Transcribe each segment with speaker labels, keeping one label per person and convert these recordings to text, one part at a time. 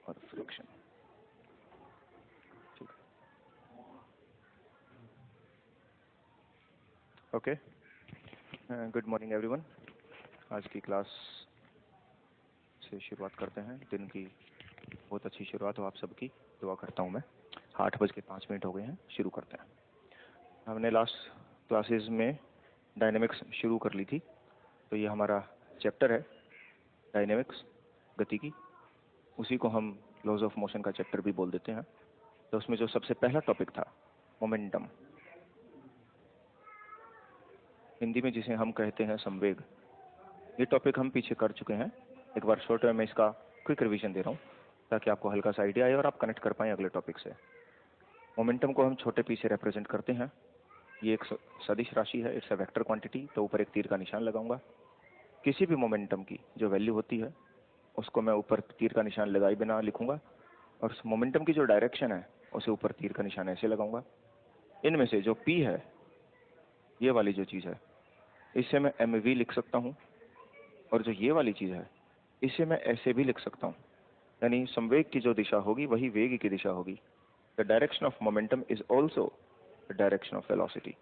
Speaker 1: और फ्रिक्शन। ठीक, okay, good morning everyone. आज की क्लास से शुरुआत करते हैं। दिन की बहुत अच्छी शुरुआत हो आप सबकी, दुआ करता हूँ मैं। 8:05 हो गए हैं, शुरू करते हैं। हमने लास्ट क्लासेस में डायनेमिक्स शुरू कर ली थी, तो ये हमारा चैप्टर है डायनेमिक्स, गति की। उसी को हम लॉज ऑफ मोशन का चैप्टर भी बोल देते हैं। तो उसमें जो सबसे पहला टॉपिक था मोमेंटम, हिंदी में जिसे हम कहते हैं संवेग, ये टॉपिक हम पीछे कर चुके हैं। एक बार शॉर्ट में इसका क्विक रिवीजन दे रहा हूँ ताकि आपको हल्का सा आइडिया आए और आप कनेक्ट कर पाएँ अगले टॉपिक से। मोमेंटम को हम छोटे पी से रिप्रेजेंट करते हैं। ये एक सदिश राशि है, इट्स अ वेक्टर क्वांटिटी। तो ऊपर एक तीर का निशान लगाऊंगा। किसी भी मोमेंटम की जो वैल्यू होती है उसको मैं ऊपर तीर का निशान लगाए बिना लिखूंगा, और उस मोमेंटम की जो डायरेक्शन है उसे ऊपर तीर का निशान ऐसे लगाऊंगा। इनमें से जो पी है, ये वाली जो चीज़ है, इसे मैं mv लिख सकता हूँ, और जो ये वाली चीज़ है इसे मैं ऐसे भी लिख सकता हूँ। यानी संवेग की जो दिशा होगी वही वेग की दिशा होगी। The direction of momentum is also the direction of velocity.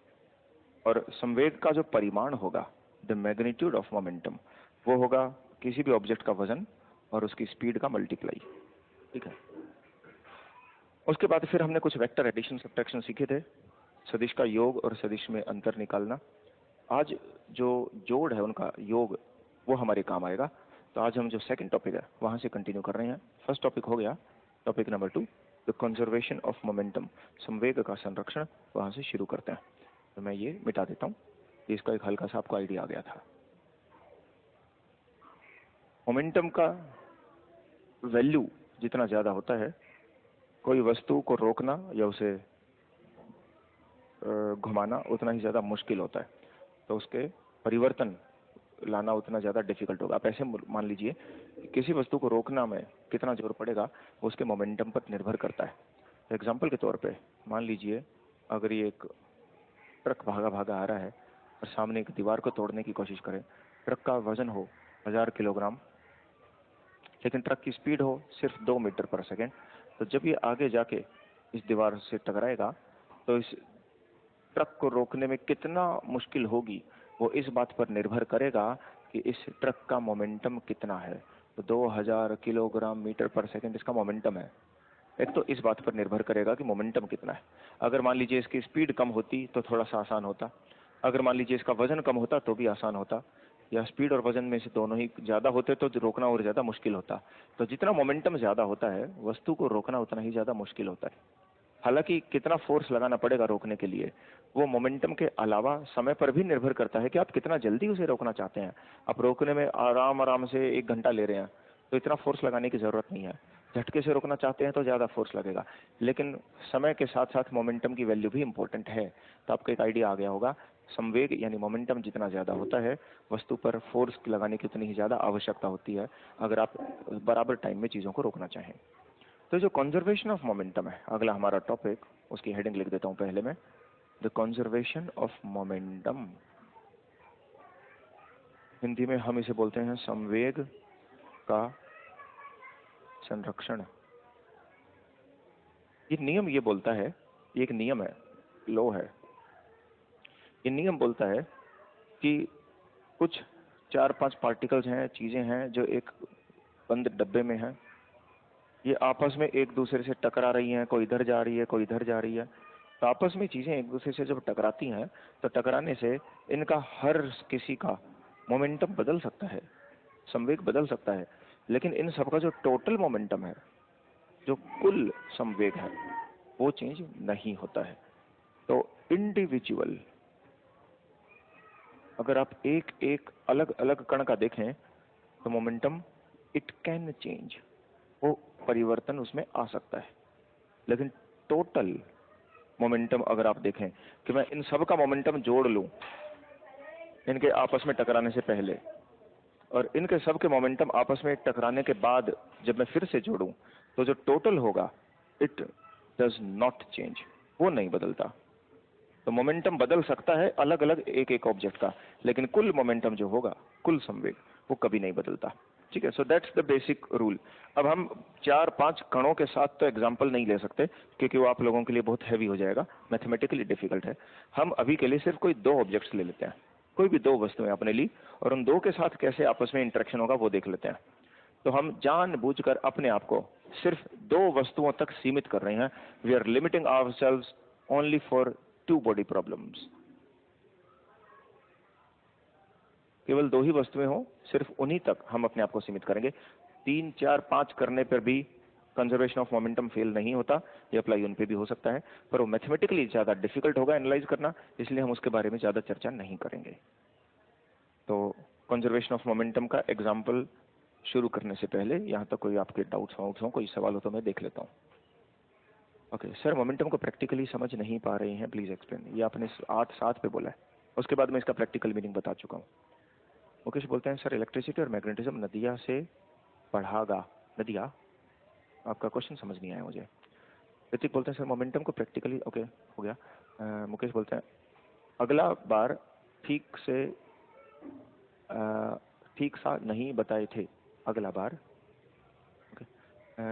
Speaker 1: और संवेग का जो परिमाण होगा, द मैग्नीट्यूड ऑफ मोमेंटम, वो होगा किसी भी ऑब्जेक्ट का वजन और उसकी स्पीड का मल्टीप्लाई। ठीक है। उसके बाद फिर हमने कुछ वेक्टर एडिशन सब्ट्रैक्शन सीखे थे, सदिश का योग और सदिश में अंतर निकालना। आज जो जोड़ है उनका योग वो हमारे काम आएगा। तो आज हम जो सेकंड टॉपिक है वहां से कंटिन्यू कर रहे हैं। फर्स्ट टॉपिक हो गया topic number 2, the conservation of momentum, संवेग का संरक्षण। वहां से शुरू करते हैं। तो मैं ये मिटा देता हूँ, इसका एक हल्का सा आपको आइडिया आ गया था। मोमेंटम का वैल्यू जितना ज्यादा होता है, कोई वस्तु को रोकना या उसे घुमाना उतना ही ज्यादा मुश्किल होता है। तो उसके परिवर्तन लाना उतना ज्यादा डिफिकल्ट होगा। आप ऐसे मान लीजिए किसी वस्तु को रोकना में कितना जोर पड़ेगा वो उसके मोमेंटम पर निर्भर करता है। तो एग्जांपल के तौर पे मान लीजिए अगर ये एक ट्रक भागा भागा आ रहा है और सामने एक दीवार को तोड़ने की कोशिश करे, ट्रक का वजन हो 1000 किलोग्राम, लेकिन ट्रक की स्पीड हो सिर्फ 2 मीटर पर सेकेंड, तो जब ये आगे जाके इस दीवार से टकराएगा तो इस ट्रक को रोकने में कितना मुश्किल होगी वो इस बात पर निर्भर करेगा कि इस ट्रक का मोमेंटम कितना है। तो 2000 किलोग्राम मीटर पर सेकंड इसका मोमेंटम है। एक तो इस बात पर निर्भर करेगा कि मोमेंटम कितना है। अगर मान लीजिए इसकी स्पीड कम होती तो थोड़ा सा आसान होता, अगर मान लीजिए इसका वजन कम होता तो भी आसान होता, या स्पीड और वजन में से दोनों ही ज्यादा होते तो रोकना और ज्यादा मुश्किल होता। तो जितना मोमेंटम ज्यादा होता है वस्तु को रोकना उतना ही ज्यादा मुश्किल होता है। हालांकि कितना फोर्स लगाना पड़ेगा रोकने के लिए वो मोमेंटम के अलावा समय पर भी निर्भर करता है कि आप कितना जल्दी उसे रोकना चाहते हैं। आप रोकने में आराम आराम से 1 घंटा ले रहे हैं तो इतना फोर्स लगाने की जरूरत नहीं है। झटके से रोकना चाहते हैं तो ज्यादा फोर्स लगेगा। लेकिन समय के साथ साथ मोमेंटम की वैल्यू भी इंपॉर्टेंट है। तो आपको एक आइडिया आ गया होगा, संवेग यानी मोमेंटम जितना ज्यादा होता है वस्तु पर फोर्स लगाने की उतनी ही ज्यादा आवश्यकता होती है अगर आप बराबर टाइम में चीजों को रोकना चाहें। तो जो कंजर्वेशन ऑफ मोमेंटम है अगला हमारा टॉपिक, उसकी हेडिंग लिख देता हूं पहले में, the conservation of momentum. Hindi में हम इसे बोलते हैं संवेग का संरक्षण। ये नियम ये बोलता है, ये एक नियम है, लॉ है। ये नियम बोलता है कि कुछ 4-5 पार्टिकल्स हैं, चीजें हैं जो एक बंद डब्बे में हैं, ये आपस में एक दूसरे से टकरा रही हैं, कोई इधर जा रही है कोई इधर जा रही है। तो आपस में चीजें एक दूसरे से जब टकराती हैं तो टकराने से इनका हर किसी का मोमेंटम बदल सकता है, संवेग बदल सकता है, लेकिन इन सबका जो टोटल मोमेंटम है, जो कुल संवेग है, वो चेंज नहीं होता है। तो इंडिविजुअल अगर आप एक एक अलग अलग कण का देखें तो मोमेंटम इट कैन चेंज, वो परिवर्तन उसमें आ सकता है। लेकिन टोटल मोमेंटम अगर आप देखें कि मैं इन सब का मोमेंटम जोड़ लूं इनके आपस में टकराने से पहले, और इनके सब के मोमेंटम आपस में टकराने के बाद जब मैं फिर से जोड़ूं, तो जो टोटल होगा इट डज नॉट चेंज, वो नहीं बदलता। तो मोमेंटम बदल सकता है अलग अलग एक एक ऑब्जेक्ट का, लेकिन कुल मोमेंटम जो होगा, कुल संवेग, वो कभी नहीं बदलता। ठीक है, so that's the basic rule. अब हम 4-5 कणों के साथ तो एग्जाम्पल नहीं ले सकते क्योंकि वो आप लोगों के लिए बहुत हैवी हो जाएगा, मैथमेटिकली डिफिकल्ट है। हम अभी के लिए सिर्फ कोई 2 ऑब्जेक्ट्स ले लेते हैं, कोई भी 2 वस्तुएं आपने ली और उन 2 के साथ कैसे आपस में इंटरेक्शन होगा वो देख लेते हैं। तो हम जानबूझकर अपने आप को सिर्फ 2 वस्तुओं तक सीमित कर रहे हैं। We are limiting ourselves only for 2 body problems. केवल 2 ही वस्तुएं हो, सिर्फ उन्हीं तक हम अपने आप को सीमित करेंगे। 3, 4, 5 करने पर भी कंजर्वेशन ऑफ मोमेंटम फेल नहीं होता, ये अप्लाई उन पे भी हो सकता है, पर वो मैथमेटिकली ज्यादा डिफिकल्ट होगा एनालाइज करना, इसलिए हम उसके बारे में ज्यादा चर्चा नहीं करेंगे। तो कंजर्वेशन ऑफ मोमेंटम का एग्जाम्पल शुरू करने से पहले यहाँ तक कोई आपके डाउट्स हो, कोई सवाल हो तो मैं देख लेता हूँ। ओके सर, मोमेंटम को प्रैक्टिकली समझ नहीं पा रहे हैं, प्लीज एक्सप्लेन। ये आपने 8-7 पे बोला है, उसके बाद मैं इसका प्रैक्टिकल मीनिंग बता चुका हूँ। मुकेश बोलते हैं सर इलेक्ट्रिसिटी और मैग्नेटिज्म नदिया से पढ़ागा। नदिया, आपका क्वेश्चन समझ नहीं आया मुझे। ऋतिक बोलते हैं सर मोमेंटम को प्रैक्टिकली, ओके हो गया। मुकेश बोलते हैं अगला बार ठीक सा नहीं बताए थे, अगला बार। Okay,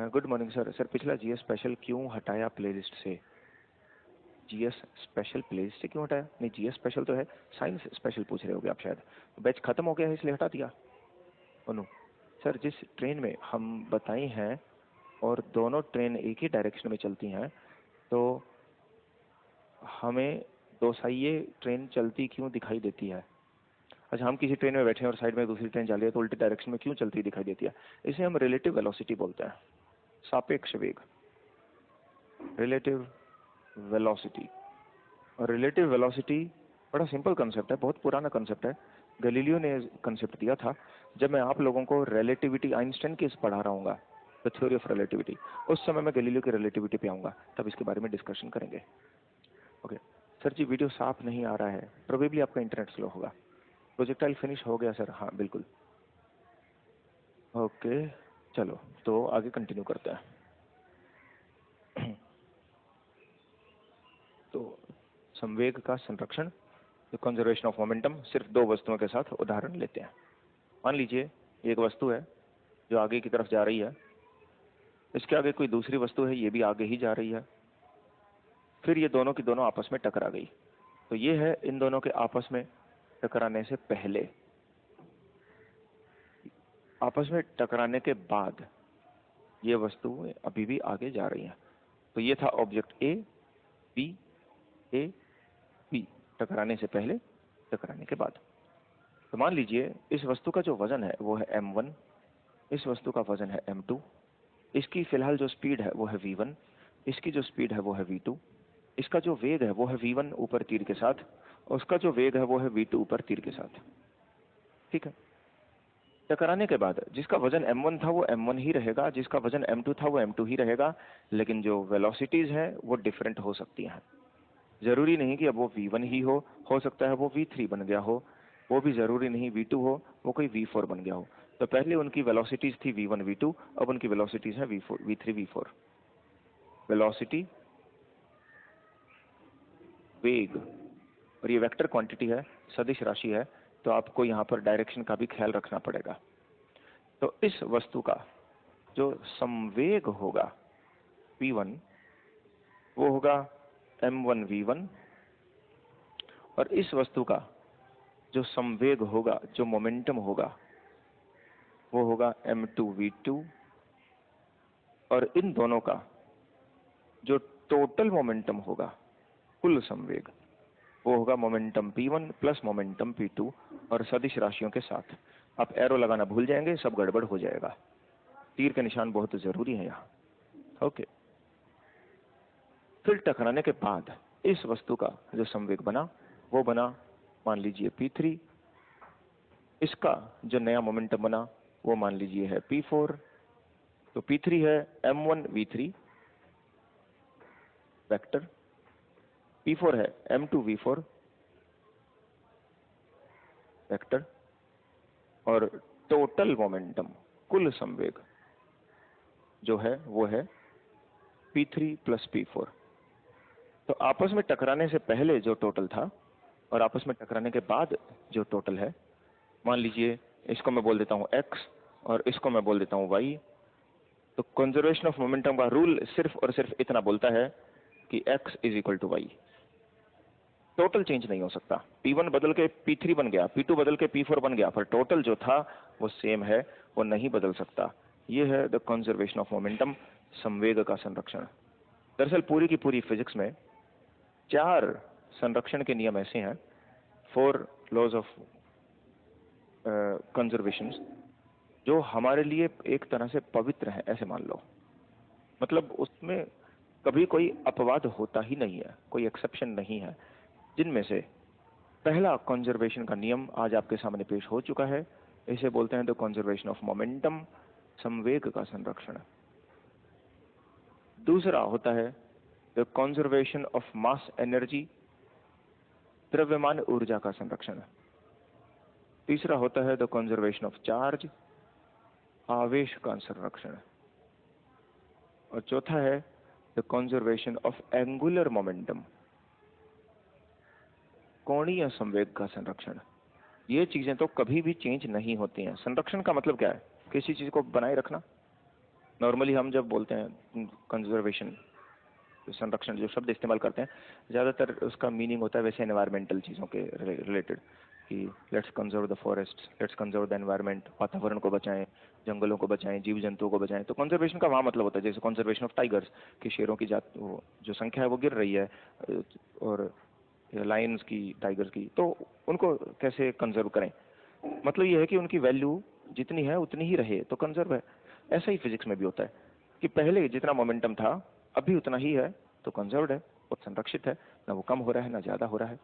Speaker 1: good morning sir. Sir पिछला जीएस स्पेशल क्यों हटाया प्लेलिस्ट से? जीएस स्पेशल प्लेलिस्ट से क्यों हटाया? नहीं, जीएस स्पेशल तो है, साइंस स्पेशल पूछ रहे होगे आप शायद। बैच खत्म हो गया है इसलिए हटा दिया। अनु सर, जिस ट्रेन में हम बताई हैं और दोनों ट्रेन एक ही डायरेक्शन में चलती हैं, तो हमें दोसाइये ट्रेन चलती क्यों दिखाई देती है? अच्छा, हम किसी ट्रेन में बैठे हैं और साइड में दूसरी ट्रेन जा रही है तो उल्टे डायरेक्शन में क्यों चलती दिखाई देती है? इसे हम रिलेटिव वेलोसिटी बोलते हैं, सापेक्ष वेग, रिलेटिव वेलोसिटी। और रिलेटिव वेलोसिटी बड़ा सिंपल कंसेप्ट है, बहुत पुराना कंसेप्ट है। गैलीलियो ने कंसेप्ट दिया था जब मैं आप लोगों को रिलेटिविटी, आइंस्टाइन केस पढ़ा रहा हूँ, द थ्योरी ऑफ रिलेटिविटी, उस समय मैं गैलीलियो की रिलेटिविटी पे आऊंगा, तब इसके बारे में डिस्कशन करेंगे। ओके सर जी, वीडियो साफ नहीं आ रहा है, प्रोबेबली आपका इंटरनेट स्लो होगा। प्रोजेक्टाइल फिनिश हो गया सर? हाँ बिल्कुल। ओके चलो, तो आगे कंटिन्यू करते हैं। तो संवेग का संरक्षण, कंजर्वेशन ऑफ मोमेंटम, सिर्फ 2 वस्तुओं के साथ उदाहरण लेते हैं। मान लीजिए एक वस्तु है जो आगे की तरफ जा रही है, इसके आगे कोई दूसरी वस्तु है, ये भी आगे ही जा रही है, फिर ये दोनों की दोनों आपस में टकरा गई। तो ये है इन दोनों के आपस में टकराने से पहले। आपस में टकराने के बाद ये वस्तुएं अभी भी आगे जा रही हैं। तो ये था ऑब्जेक्ट ए बी, टकराने से पहले, टकराने के बाद। तो मान लीजिए इस वस्तु का जो वजन है वो है m1, इस वस्तु का वजन है m2, इसकी फिलहाल जो स्पीड है वो है v1, इसकी जो स्पीड है वो है v2, इसका जो वेग है वो है v1 ऊपर तीर के साथ, और उसका जो वेग है वो है v2 ऊपर तीर के साथ। ठीक है, टकराने के बाद जिसका वजन m1 था वो m1 ही रहेगा, जिसका वजन m2 था वो m2 ही रहेगा, लेकिन जो वेलोसिटीज हैं वो डिफरेंट हो सकती हैं। जरूरी नहीं कि अब वो v1 ही हो सकता है वो v3 बन गया हो, वो भी जरूरी नहीं v2 हो, वो कोई v4 बन गया हो। तो पहले उनकी वेलोसिटीज थी v1 v2, अब उनकी वेलोसिटीज है v3 v4। वेलोसिटी, वेग, और ये वेक्टर क्वांटिटी है, सदिश राशि है, तो आपको यहाँ पर डायरेक्शन का भी ख्याल रखना पड़ेगा। तो इस वस्तु का जो संवेग होगा v1 वो होगा m1 v1, और इस वस्तु का जो संवेग होगा, जो मोमेंटम होगा, वो होगा m2 v2, और इन दोनों का जो टोटल मोमेंटम होगा, कुल संवेग, वो होगा momentum p1 plus momentum p2, और सदिश राशियों के साथ। आप एरो लगाना भूल जाएंगे, सब गड़बड़ हो जाएगा। तीर के निशान बहुत जरूरी है यहाँ। ओके, फिर टकराने के बाद इस वस्तु का जो संवेग बना वो बना मान लीजिए p3, इसका जो नया मोमेंटम बना वो मान लीजिए है p4। तो p3 है m1 v3 वेक्टर, p4 है m2 v4 वेक्टर, और टोटल मोमेंटम, कुल संवेग जो है वो है p3 प्लस p4। तो आपस में टकराने से पहले जो टोटल था और आपस में टकराने के बाद जो टोटल है, मान लीजिए इसको मैं बोल देता हूं x, और इसको मैं बोल देता हूँ y। तो कंजर्वेशन ऑफ मोमेंटम का रूल सिर्फ और सिर्फ इतना बोलता है कि x is equal to y. Total change नहीं हो सकता। P1 बदल के P3 बन गया, P2 बदल के P4 बन गया, पर टोटल जो था वो सेम है, वो नहीं बदल सकता। ये है द कंजर्वेशन ऑफ मोमेंटम, संवेग का संरक्षण। दरअसल पूरी की पूरी फिजिक्स में 4 संरक्षण के नियम ऐसे हैं, 4 लॉज ऑफ कंजर्वेशन, जो हमारे लिए एक तरह से पवित्र है, ऐसे मान लो। मतलब उसमें कभी कोई अपवाद होता ही नहीं है, कोई एक्सेप्शन नहीं है। जिनमें से पहला कंजर्वेशन का नियम आज आपके सामने पेश हो चुका है, इसे बोलते हैं द कंजर्वेशन ऑफ मोमेंटम, संवेग का संरक्षण। दूसरा होता है the conservation of mass energy, द्रव्यमान ऊर्जा का संरक्षण। तीसरा होता है द कंजर्वेशन ऑफ चार्ज, आवेश का संरक्षण। और चौथा है the conservation of angular momentum, कोणीय संवेग का संरक्षण। ये चीजें तो कभी भी चेंज नहीं होती हैं। संरक्षण का मतलब क्या है? किसी चीज को बनाए रखना। नॉर्मली हम जब बोलते हैं कंजर्वेशन, संरक्षण, जो शब्द इस्तेमाल करते हैं, ज्यादातर उसका मीनिंग होता है वैसे एनवायरमेंटल चीजों के रिलेटेड, कि let's conserve the forest, let's conserve the environment, वातावरण को बचाएं, जंगलों को बचाएं, जीव जंतुओं को बचाएं। तो कंजर्वेशन का वहां मतलब होता है, जैसे कंजर्वेशन ऑफ टाइगर्स, कि शेरों की जात जो संख्या है वो गिर रही है, और लायंस की, टाइगर्स की, तो उनको कैसे कंजर्व करें। मतलब ये है कि उनकी वैल्यू जितनी है उतनी ही रहे, तो कंजर्व है। ऐसा ही फिजिक्स में भी होता है कि पहले जितना मोमेंटम था अभी उतना ही है, तो कंजर्व्ड है और संरक्षित है, ना वो कम हो रहा है ना ज्यादा हो रहा है।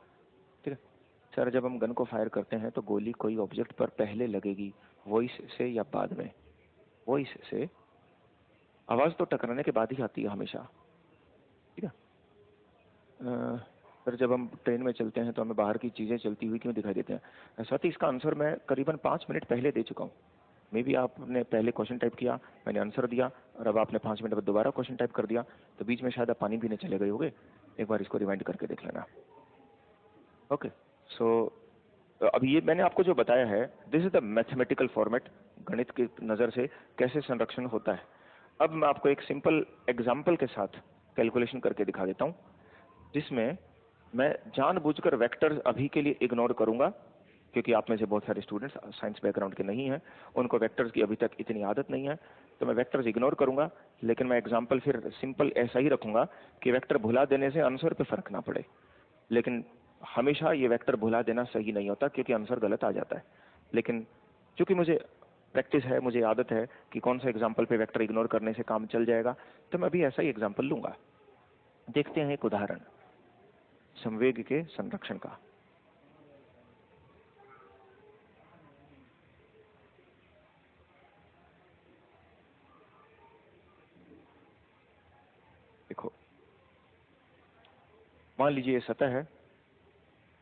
Speaker 1: ठीक है सर, जब हम गन को फायर करते हैं तो गोली कोई ऑब्जेक्ट पर पहले लगेगी, वॉइस से या बाद में? वॉइस से। आवाज तो टकराने के बाद ही आती है हमेशा। ठीक है सर, जब हम ट्रेन में चलते हैं तो हमें बाहर की चीजें चलती हुई क्यों दिखाई देते हैं? साथ ही इसका आंसर मैं करीबन 5 मिनट पहले दे चुका हूँ। मे बी आपने पहले क्वेश्चन टाइप किया, मैंने आंसर दिया, और अब आपने 5 मिनट बाद दोबारा क्वेश्चन टाइप कर दिया, तो बीच में शायद आप पानी पीने चले गए होंगे। एक बार इसको रिवाइंड करके देख लेना। ओके सो अभी ये मैंने आपको जो बताया है, this is the mathematical format, गणित की नज़र से कैसे संरक्षण होता है। अब मैं आपको एक सिंपल एग्जाम्पल के साथ कैलकुलेशन करके दिखा देता हूँ, जिसमें मैं जानबूझकर वेक्टर्स अभी के लिए इग्नोर करूंगा, क्योंकि आप में से बहुत सारे स्टूडेंट्स साइंस बैकग्राउंड के नहीं हैं, उनको वेक्टर्स की अभी तक इतनी आदत नहीं है, तो मैं वेक्टर्स इग्नोर करूंगा। लेकिन मैं एग्जांपल फिर सिंपल ऐसा ही रखूंगा कि वेक्टर भुला देने से आंसर पे फर्क ना पड़े। लेकिन हमेशा ये वेक्टर भुला देना सही नहीं होता, क्योंकि आंसर गलत आ जाता है। लेकिन चूंकि मुझे प्रैक्टिस है, मुझे आदत है कि कौन सा एग्जाम्पल पे वेक्टर इग्नोर करने से काम चल जाएगा, तो मैं अभी ऐसा ही एग्जाम्पल लूंगा। देखते हैं एक उदाहरण संवेग के संरक्षण का। देखो, मान लीजिए ये सतह है,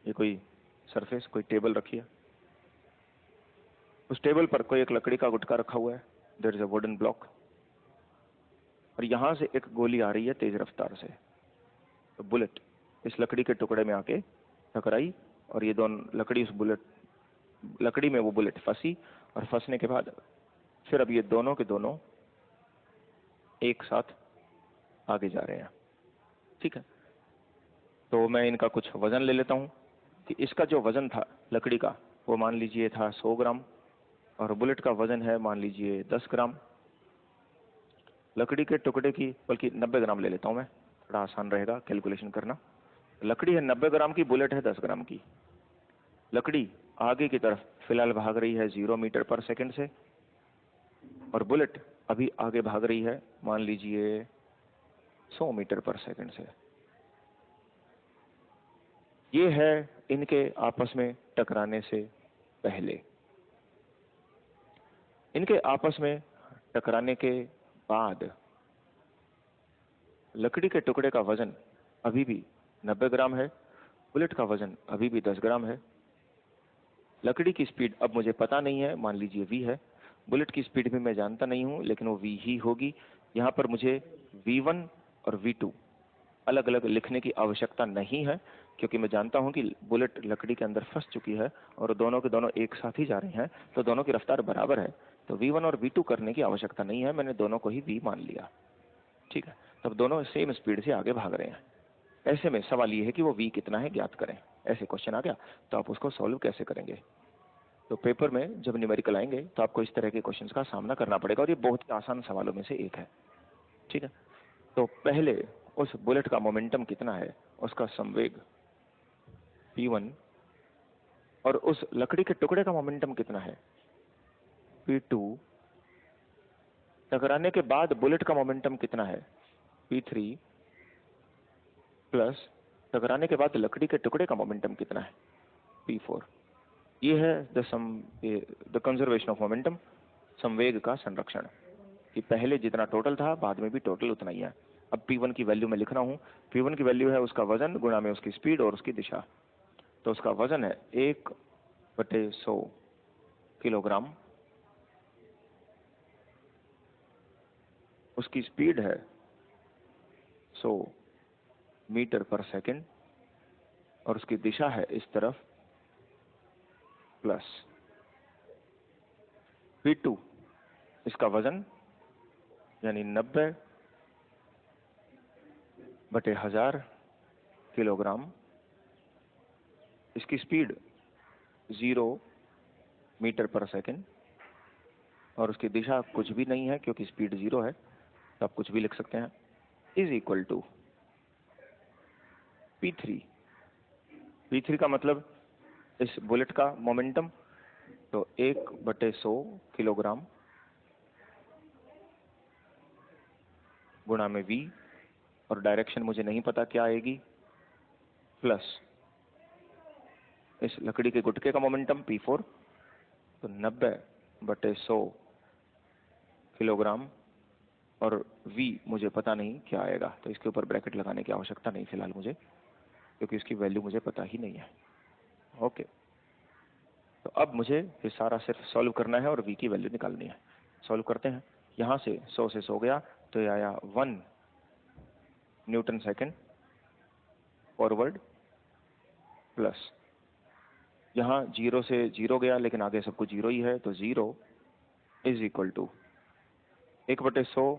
Speaker 1: ये कोई सरफेस, कोई टेबल रखी है, उस टेबल पर कोई एक लकड़ी का गुटका रखा हुआ है, there is a wooden block, और यहां से एक गोली आ रही है तेज रफ्तार से। तो बुलेट इस लकड़ी के टुकड़े में आके टकराई, और ये दोनों लकड़ी, उस लकड़ी में वो बुलेट फंसी, और फंसने के बाद फिर अब ये दोनों के दोनों एक साथ आगे जा रहे हैं। ठीक है, तो मैं इनका कुछ वजन ले लेता हूं कि इसका जो वजन था लकड़ी का, वो मान लीजिए था 100 ग्राम, और बुलेट का वजन है मान लीजिए 10 ग्राम। लकड़ी के टुकड़े की, बल्कि 90 ग्राम ले लेता हूं मैं, थोड़ा आसान रहेगा कैलकुलेशन करना। लकड़ी है 90 ग्राम की, बुलेट है 10 ग्राम की। लकड़ी आगे की तरफ फिलहाल भाग रही है 0 मीटर पर सेकंड से, और बुलेट अभी आगे भाग रही है मान लीजिए 100 मीटर पर सेकंड से। ये है इनके आपस में टकराने से पहले। इनके आपस में टकराने के बाद लकड़ी के टुकड़े का वजन अभी भी 90 ग्राम है, बुलेट का वजन अभी भी 10 ग्राम है। लकड़ी की स्पीड अब मुझे पता नहीं है, मान लीजिए v है। बुलेट की स्पीड भी मैं जानता नहीं हूं, लेकिन वो v ही होगी। यहाँ पर मुझे v1 और v2 अलग अलग लिखने की आवश्यकता नहीं है, क्योंकि मैं जानता हूं कि बुलेट लकड़ी के अंदर फंस चुकी है और दोनों के दोनों एक साथ ही जा रहे हैं, तो दोनों की रफ्तार बराबर है। तो V1 और V2 करने की आवश्यकता नहीं है, मैंने दोनों को ही V मान लिया। ठीक है, तब दोनों सेम स्पीड से आगे भाग रहे हैं। ऐसे में सवाल ये है कि वो V कितना है ज्ञात करें। ऐसे क्वेश्चन आ गया तो आप उसको सॉल्व कैसे करेंगे। तो पेपर में जब न्यूमेरिकल आएंगे तो आपको इस तरह के क्वेश्चंस का सामना करना पड़ेगा और ये बहुत ही आसान सवालों में से एक है। ठीक है, तो पहले उस बुलेट का मोमेंटम कितना है, उसका संवेग P1, और उस लकड़ी के टुकड़े का मोमेंटम कितना है P2, टकराने के बाद बुलेट का मोमेंटम कितना है P3, प्लस टकराने के बाद लकड़ी के टुकड़े का मोमेंटम कितना है P4। ये है द कंजर्वेशन ऑफ मोमेंटम, संवेग का संरक्षण, कि पहले जितना टोटल था बाद में भी टोटल उतना ही है। अब P1 की वैल्यू मैं लिख रहा हूँ। P1 की वैल्यू है उसका वजन गुणा में उसकी स्पीड और उसकी दिशा। तो उसका वजन है 1/100 किलोग्राम, उसकी स्पीड है 100 मीटर पर सेकंड, और उसकी दिशा है इस तरफ प्लस। P2 इसका वजन यानी 90/1000 किलोग्राम, इसकी स्पीड 0 मीटर पर सेकंड, और उसकी दिशा कुछ भी नहीं है क्योंकि स्पीड 0 है, तो आप कुछ भी लिख सकते हैं, is equal to P3। P3 का मतलब इस बुलेट का मोमेंटम, तो 1/100 किलोग्राम गुणा में V, और डायरेक्शन मुझे नहीं पता क्या आएगी, प्लस इस लकड़ी के गुटके का मोमेंटम P4, तो 90/100 किलोग्राम, और V मुझे पता नहीं क्या आएगा, तो इसके ऊपर ब्रैकेट लगाने की आवश्यकता नहीं फिलहाल मुझे, क्योंकि इसकी वैल्यू मुझे पता ही नहीं है। ओके, तो अब मुझे ये सारा सिर्फ सॉल्व करना है और V की वैल्यू निकालनी है। सॉल्व करते हैं। यहाँ से 100 से 100 गया तो ये आया 1 न्यूटन सेकेंड फॉरवर्ड, प्लस यहाँ 0 से 0 गया लेकिन आगे सब कुछ 0 ही है, तो 0 is equal to 1/100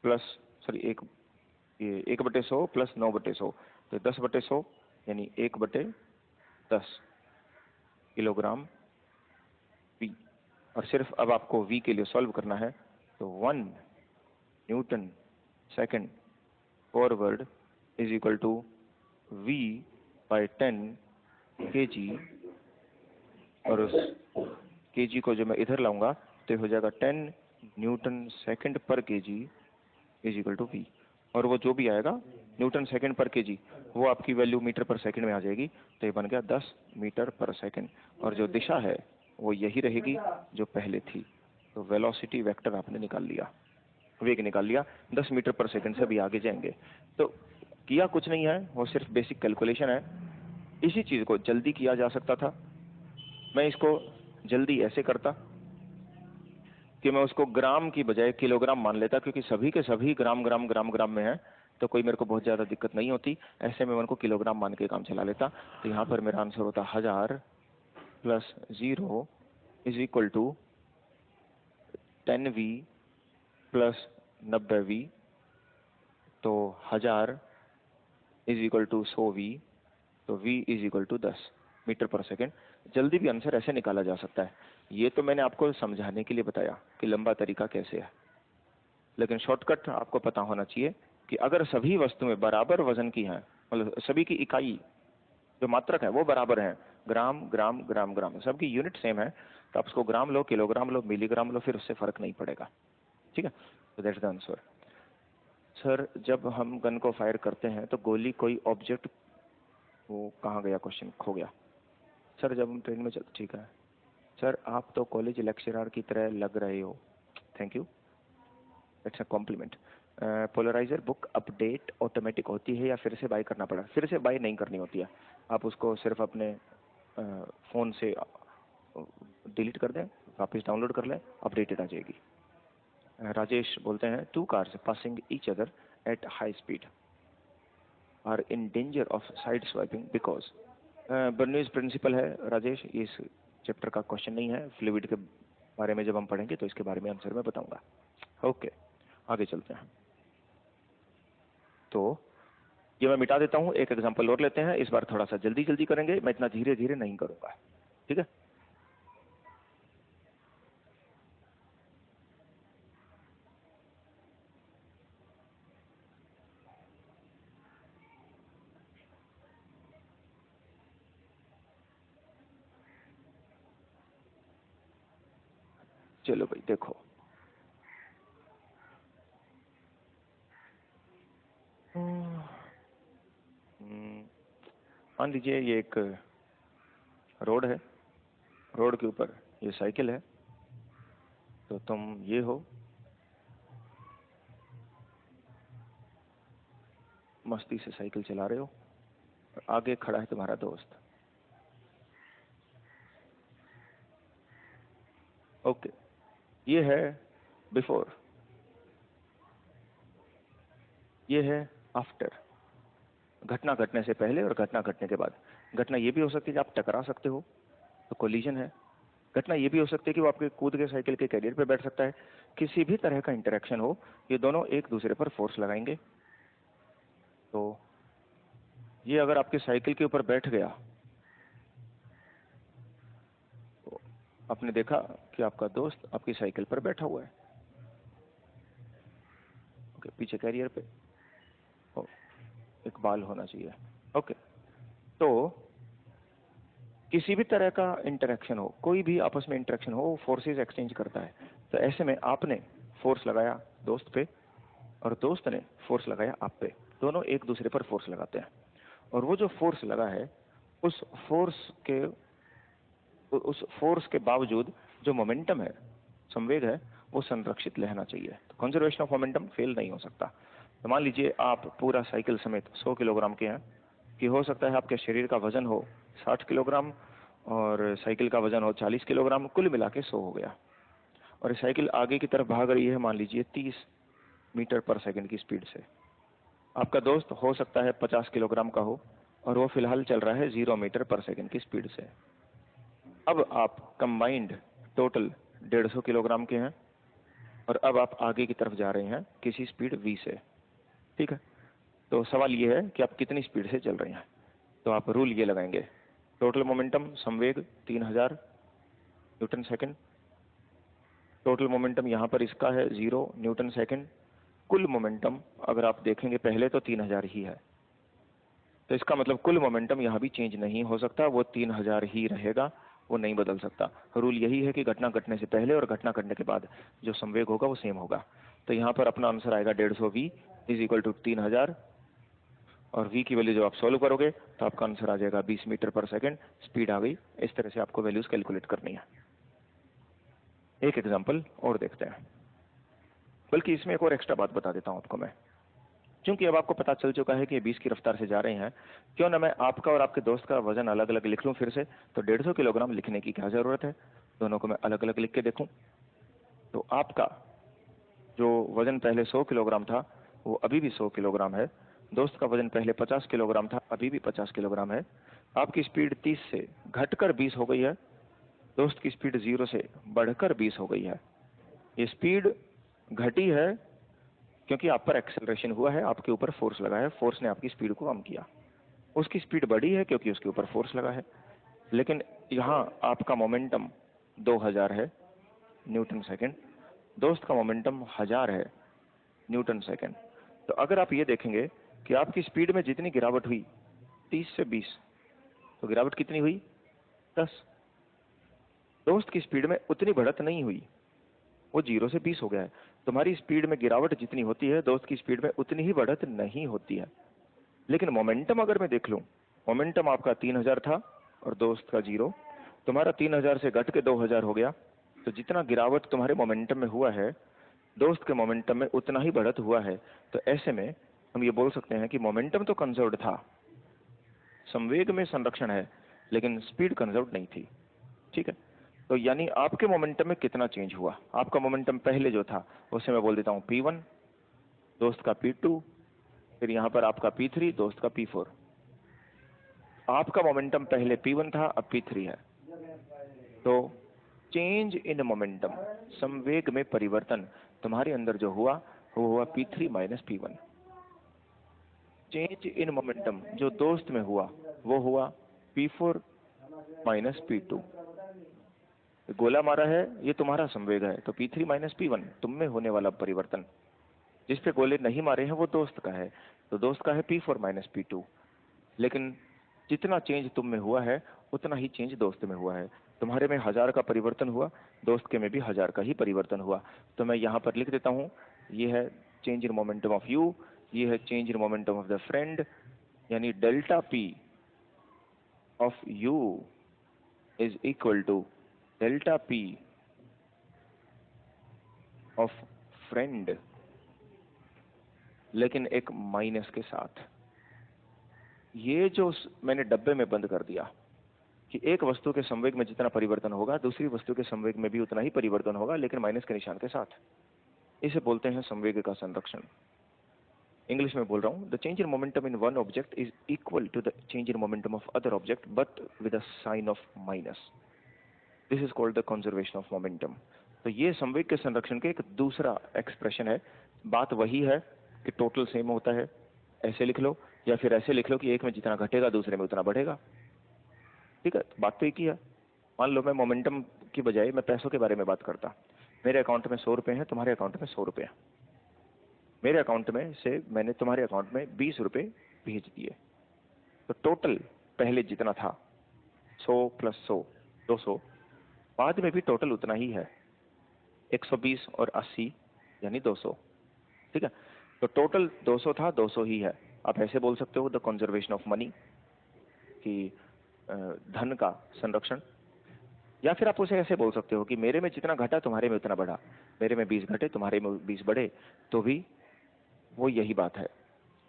Speaker 1: plus sorry 1/100 plus 9/100, तो 10/100 यानी 1/10 किलोग्राम V। और सिर्फ अब आपको V के लिए सॉल्व करना है, तो 1 newton second forward is equal to V/10 kg, और उस kg को जो मैं इधर लाऊंगा तो हो जाएगा 10 न्यूटन सेकेंड पर kg is equal to V। और वो जो भी आएगा न्यूटन सेकेंड पर kg, वो आपकी वैल्यू मीटर पर सेकेंड में आ जाएगी, तो ये बन गया 10 मीटर पर सेकेंड, और जो दिशा है वो यही रहेगी जो पहले थी। तो वेलोसिटी वेक्टर आपने निकाल लिया, वेग निकाल लिया, 10 मीटर पर सेकेंड से अभी आगे जाएंगे। तो किया कुछ नहीं है, वो सिर्फ बेसिक कैलकुलेशन है। इसी चीज को जल्दी किया जा सकता था। मैं इसको जल्दी ऐसे करता कि मैं उसको ग्राम की बजाय किलोग्राम मान लेता, क्योंकि सभी के सभी ग्राम ग्राम ग्राम ग्राम में है, तो कोई मेरे को बहुत ज्यादा दिक्कत नहीं होती। ऐसे में मैं उनको किलोग्राम मान के काम चला लेता। तो यहाँ पर मेरा आंसर होता 1000 plus 0 is equal to 10V plus 90V, तो 1000 इज इक्वल टू 100V, तो V is equal to 10 metre पर सेकेंड। जल्दी भी आंसर ऐसे निकाला जा सकता है। ये तो मैंने आपको समझाने के लिए बताया कि लंबा तरीका कैसे है, लेकिन शॉर्टकट आपको पता होना चाहिए कि अगर सभी वस्तुएं बराबर वजन की हैं, मतलब सभी की इकाई जो मात्रक है वो बराबर है, ग्राम ग्राम ग्राम ग्राम, सबकी यूनिट सेम है, तो आप उसको ग्राम लो, किलोग्राम लो, मिलीग्राम लो, फिर उससे फर्क नहीं पड़ेगा। ठीक है, तो दैट्स द आंसर। सर जब हम गन को फायर करते हैं तो गोली कोई ऑब्जेक्ट, वो कहाँ गया क्वेश्चन, खो गया। सर जब हम ट्रेन में चल, ठीक है सर, आप तो कॉलेज लेक्चरर की तरह लग रहे हो, thank you, it's a compliment. Polarizer book update automatic होती है या फिर से बाय करना पड़ा? फिर से बाय नहीं करनी होती है, आप उसको सिर्फ अपने फ़ोन से डिलीट कर दें, वापस डाउनलोड कर लें, अपडेटेड आ जाएगी। राजेश बोलते हैं 2 cars passing each other at high speed are in danger of side swiping because, Bernoulli's principle है राजेश, इस चैप्टर का क्वेश्चन नहीं है, फ्लूइड के बारे में जब हम पढ़ेंगे तो इसके बारे में आंसर मैं बताऊंगा। ओके, आगे चलते हैं। तो ये मैं मिटा देता हूं, एक एग्जांपल और लेते हैं। इस बार थोड़ा सा जल्दी जल्दी करेंगे, मैं इतना धीरे धीरे नहीं करूंगा, ठीक है। चलो भाई देखो, मान लीजिए ये एक रोड है, रोड के ऊपर ये साइकिल है, तो तुम ये हो, मस्ती से साइकिल चला रहे हो, और आगे खड़ा है तुम्हारा दोस्त। ओके, ये है बिफोर, ये है आफ्टर, घटना घटने से पहले और घटना घटने के बाद। घटना ये भी हो सकती है कि आप टकरा सकते हो, तो कोलिजन है। घटना ये भी हो सकती है कि वो आपके कूद के साइकिल के कैरियर पे बैठ सकता है। किसी भी तरह का इंटरेक्शन हो, ये दोनों एक दूसरे पर फोर्स लगाएंगे। तो ये अगर आपके साइकिल के ऊपर बैठ गया, तो आपने देखा कि आपका दोस्त आपकी साइकिल पर बैठा हुआ है, ओके, पीछे कैरियर पे एक बाल होना चाहिए। ओके, तो किसी भी तरह का इंटरेक्शन हो, कोई भी आपस में इंटरेक्शन हो, वो फोर्सेस एक्सचेंज करता है। तो ऐसे में आपने फोर्स लगाया दोस्त पे और दोस्त ने फोर्स लगाया आप पे, दोनों एक दूसरे पर फोर्स लगाते हैं। और वो जो फोर्स लगा है, उस फोर्स के बावजूद जो मोमेंटम है, संवेग है, वो संरक्षित रहना चाहिए। तो कंजर्वेशन ऑफ मोमेंटम फेल नहीं हो सकता। तो मान लीजिए आप पूरा साइकिल समेत 100 किलोग्राम के हैं, कि हो सकता है आपके शरीर का वजन हो 60 किलोग्राम और साइकिल का वजन हो 40 किलोग्राम, कुल मिला के 100 हो गया। और ये साइकिल आगे की तरफ भाग रही है मान लीजिए 30 मीटर पर सेकंड की स्पीड से। आपका दोस्त हो सकता है 50 किलोग्राम का हो और वो फिलहाल चल रहा है 0 मीटर पर सेकंड की स्पीड से। अब आप कंबाइंड टोटल 150 किलोग्राम के हैं और अब आप आगे की तरफ जा रहे हैं किसी स्पीड v से, ठीक है। तो सवाल ये है कि आप कितनी स्पीड से चल रहे हैं। तो आप रूल ये लगाएंगे, टोटल मोमेंटम संवेग 3000 न्यूटन सेकंड, टोटल मोमेंटम यहाँ पर इसका है 0 न्यूटन सेकंड, कुल मोमेंटम अगर आप देखेंगे पहले तो 3000 ही है। तो इसका मतलब कुल मोमेंटम यहाँ भी चेंज नहीं हो सकता, वो 3000 ही रहेगा, वो नहीं बदल सकता। रूल यही है कि घटना घटने से पहले और घटना घटने के बाद जो संवेग होगा वो सेम होगा। तो यहाँ पर अपना आंसर आएगा 150 v इज इक्वल टू 3000, और v की वैल्यू जब आप सॉल्व करोगे तो आपका आंसर आ जाएगा 20 मीटर पर सेकंड, स्पीड आ गई। इस तरह से आपको वैल्यूज कैलकुलेट करनी है। एक एग्जाम्पल और देखते हैं, बल्कि इसमें एक और एक्स्ट्रा बात बता देता हूँ आपको मैं। क्योंकि अब आपको पता चल चुका है कि ये 20 की रफ्तार से जा रहे हैं, क्यों ना मैं आपका और आपके दोस्त का वजन अलग अलग लिख लूं फिर से। तो 150 किलोग्राम लिखने की क्या जरूरत है, दोनों को मैं अलग अलग लिख के देखूं। तो आपका जो वजन पहले 100 किलोग्राम था वो अभी भी 100 किलोग्राम है, दोस्त का वजन पहले 50 किलोग्राम था, अभी भी 50 किलोग्राम है। आपकी स्पीड 30 से घटकर 20 हो गई है, दोस्त की स्पीड 0 से बढ़कर 20 हो गई है। ये स्पीड घटी है क्योंकि आप पर एक्सेलरेशन हुआ है, आपके ऊपर फोर्स लगा है, फोर्स ने आपकी स्पीड को कम किया। उसकी स्पीड बढ़ी है क्योंकि उसके ऊपर फोर्स लगा है। लेकिन यहाँ आपका मोमेंटम 2000 है न्यूटन सेकंड, दोस्त का मोमेंटम 1000 है न्यूटन सेकंड। तो अगर आप ये देखेंगे कि आपकी स्पीड में जितनी गिरावट हुई 30 से 20, तो गिरावट कितनी हुई 10। दोस्त की स्पीड में उतनी बढ़त नहीं हुई, वो 0 से 20 हो गया है। तुम्हारी स्पीड में गिरावट जितनी होती है, दोस्त की स्पीड में उतनी ही बढ़त नहीं होती है। लेकिन मोमेंटम अगर मैं देख लूं, मोमेंटम आपका 3000 था और दोस्त का 0, तुम्हारा 3000 से घट के 2000 हो गया। तो जितना गिरावट तुम्हारे मोमेंटम में हुआ है, दोस्त के मोमेंटम में उतना ही बढ़त हुआ है। तो ऐसे में हम ये बोल सकते हैं कि मोमेंटम तो कंजर्व्ड था, संवेग में संरक्षण है, लेकिन स्पीड कंजर्व्ड नहीं थी, ठीक है। तो यानी आपके मोमेंटम में कितना चेंज हुआ, आपका मोमेंटम पहले जो था उसे मैं बोल देता हूं P1, दोस्त का P2, फिर यहां पर आपका P3, दोस्त का P4। आपका मोमेंटम पहले P1 था, अब P3 है। तो चेंज इन मोमेंटम, संवेग में परिवर्तन तुम्हारे अंदर जो हुआ वो हुआ P3 minus P1। Change in momentum जो दोस्त में हुआ वो हुआ P4 माइनस P2। गोला मारा है, ये तुम्हारा संवेग है, तो P3 माइनस P1 तुम में होने वाला परिवर्तन। जिस पे गोले नहीं मारे हैं वो दोस्त का है, तो दोस्त का है P4 माइनस P2। लेकिन जितना चेंज तुम में हुआ है उतना ही चेंज दोस्त में हुआ है। तुम्हारे में 1000 का परिवर्तन हुआ, दोस्त के में भी 1000 का ही परिवर्तन हुआ। तो मैं यहाँ पर लिख देता हूँ, ये है change in momentum of you, ये है change in momentum of the friend, यानी delta P of you is equal to delta P of friend, लेकिन एक माइनस के साथ। ये जो मैंने डब्बे में बंद कर दिया कि एक वस्तु के संवेग में जितना परिवर्तन होगा दूसरी वस्तु के संवेग में भी उतना ही परिवर्तन होगा, लेकिन माइनस के निशान के साथ। इसे बोलते हैं संवेग का संरक्षण। इंग्लिश में बोल रहा हूँ, the change in momentum in one object is equal to the change in momentum of other object but with a sign of minus. This is called the conservation of momentum. तो ये संवेग के संरक्षण के एक दूसरा एक्सप्रेशन है। बात वही है कि टोटल सेम होता है, ऐसे लिख लो, या फिर ऐसे लिख लो कि एक में जितना घटेगा दूसरे में उतना बढ़ेगा। ठीक है, बात तो एक ही है। मान लो मैं मोमेंटम की बजाय मैं पैसों के बारे में बात करता। मेरे अकाउंट में 100 रुपए हैं, तुम्हारे अकाउंट में 100 रुपए हैं। मेरे अकाउंट में से मैंने तुम्हारे अकाउंट में 20 रुपए भेज दिए, तो टोटल पहले जितना था 100 प्लस 100 200, बाद में भी टोटल उतना ही है, 120 और 80 यानी 200। ठीक है, तो टोटल 200 था, 200 ही है। आप ऐसे बोल सकते हो द कंजर्वेशन ऑफ मनी, कि धन का संरक्षण। या फिर आप उसे ऐसे बोल सकते हो कि मेरे में जितना घटा तुम्हारे में उतना बढ़ा, मेरे में 20 घटे तुम्हारे में 20 बढ़े, तो भी वो यही बात है।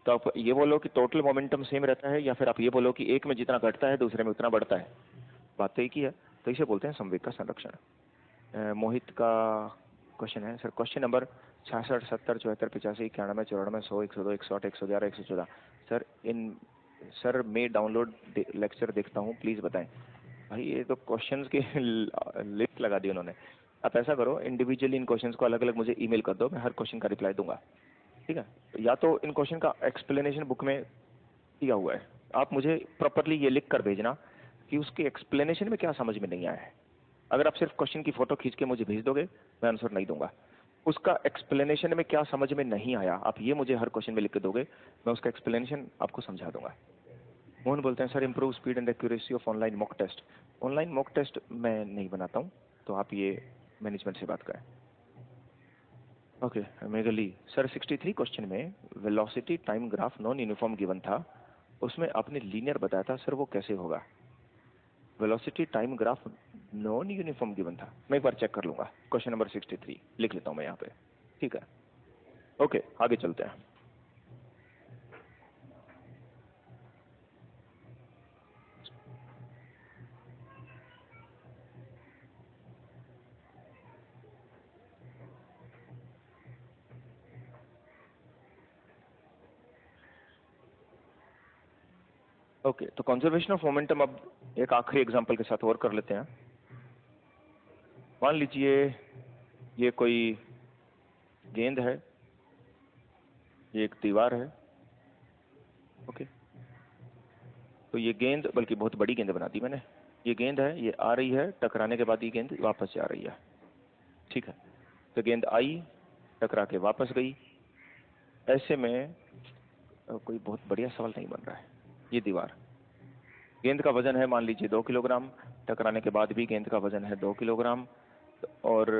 Speaker 1: तो आप ये बोलो कि टोटल मोमेंटम सेम रहता है, या फिर आप ये बोलो कि एक में जितना घटता है दूसरे में उतना बढ़ता है, बात तो एक ही है। तो इसे बोलते हैं संवेग का संरक्षण। मोहित का क्वेश्चन है, सर क्वेश्चन नंबर 66, 70, 74, 85, 91, 94, 100, 102, 108, 111, 114। सर मैं डाउनलोड लेक्चर देखता हूँ, प्लीज बताएं। भाई ये तो क्वेश्चंस की लिस्ट लगा दी उन्होंने। आप ऐसा करो, इंडिविजुअली इन क्वेश्चंस को अलग अलग मुझे ईमेल कर दो, मैं हर क्वेश्चन का रिप्लाई दूंगा। ठीक है, या तो इन क्वेश्चन का एक्सप्लेनेशन बुक में दिया हुआ है, आप मुझे प्रॉपरली ये लिख कर भेजना कि उसके एक्सप्लेनेशन में क्या समझ में नहीं आया है। अगर आप सिर्फ क्वेश्चन की फोटो खींच के मुझे भेज दोगे, मैं आंसर नहीं दूंगा। उसका एक्सप्लेनेशन में क्या समझ में नहीं आया, आप ये मुझे हर क्वेश्चन में लिख के दोगे, मैं उसका एक्सप्लेनेशन आपको समझा दूंगा। मोहन बोलते हैं, sir improve speed and accuracy of online mock test. Online mock test मैं नहीं बनाता हूँ, तो आप ये मैनेजमेंट से बात करें। ओके, मेघली सर 63 क्वेश्चन में velocity time graph non uniform given था, उसमें आपने लीनियर बताया था, सर वो कैसे होगा? Velocity time graph non uniform given था, मैं एक बार चेक कर लूंगा। क्वेश्चन नंबर 63 लिख लेता हूँ मैं यहाँ पे। ठीक है, ओके आगे चलते हैं। ओके, तो कंजर्वेशन ऑफ मोमेंटम अब एक आखिरी एग्जांपल के साथ और कर लेते हैं। मान लीजिए ये कोई गेंद है, ये एक दीवार है। ओके, तो ये गेंद, बल्कि बहुत बड़ी गेंद बना दी मैंने। ये गेंद है, ये आ रही है, टकराने के बाद ये गेंद वापस जा रही है। ठीक है, तो गेंद आई, टकरा के वापस गई। ऐसे में कोई बहुत बढ़िया सवाल नहीं बन रहा है। ये दीवार, गेंद का वजन है मान लीजिए 2 किलोग्राम, टकराने के बाद भी गेंद का वजन है 2 किलोग्राम, और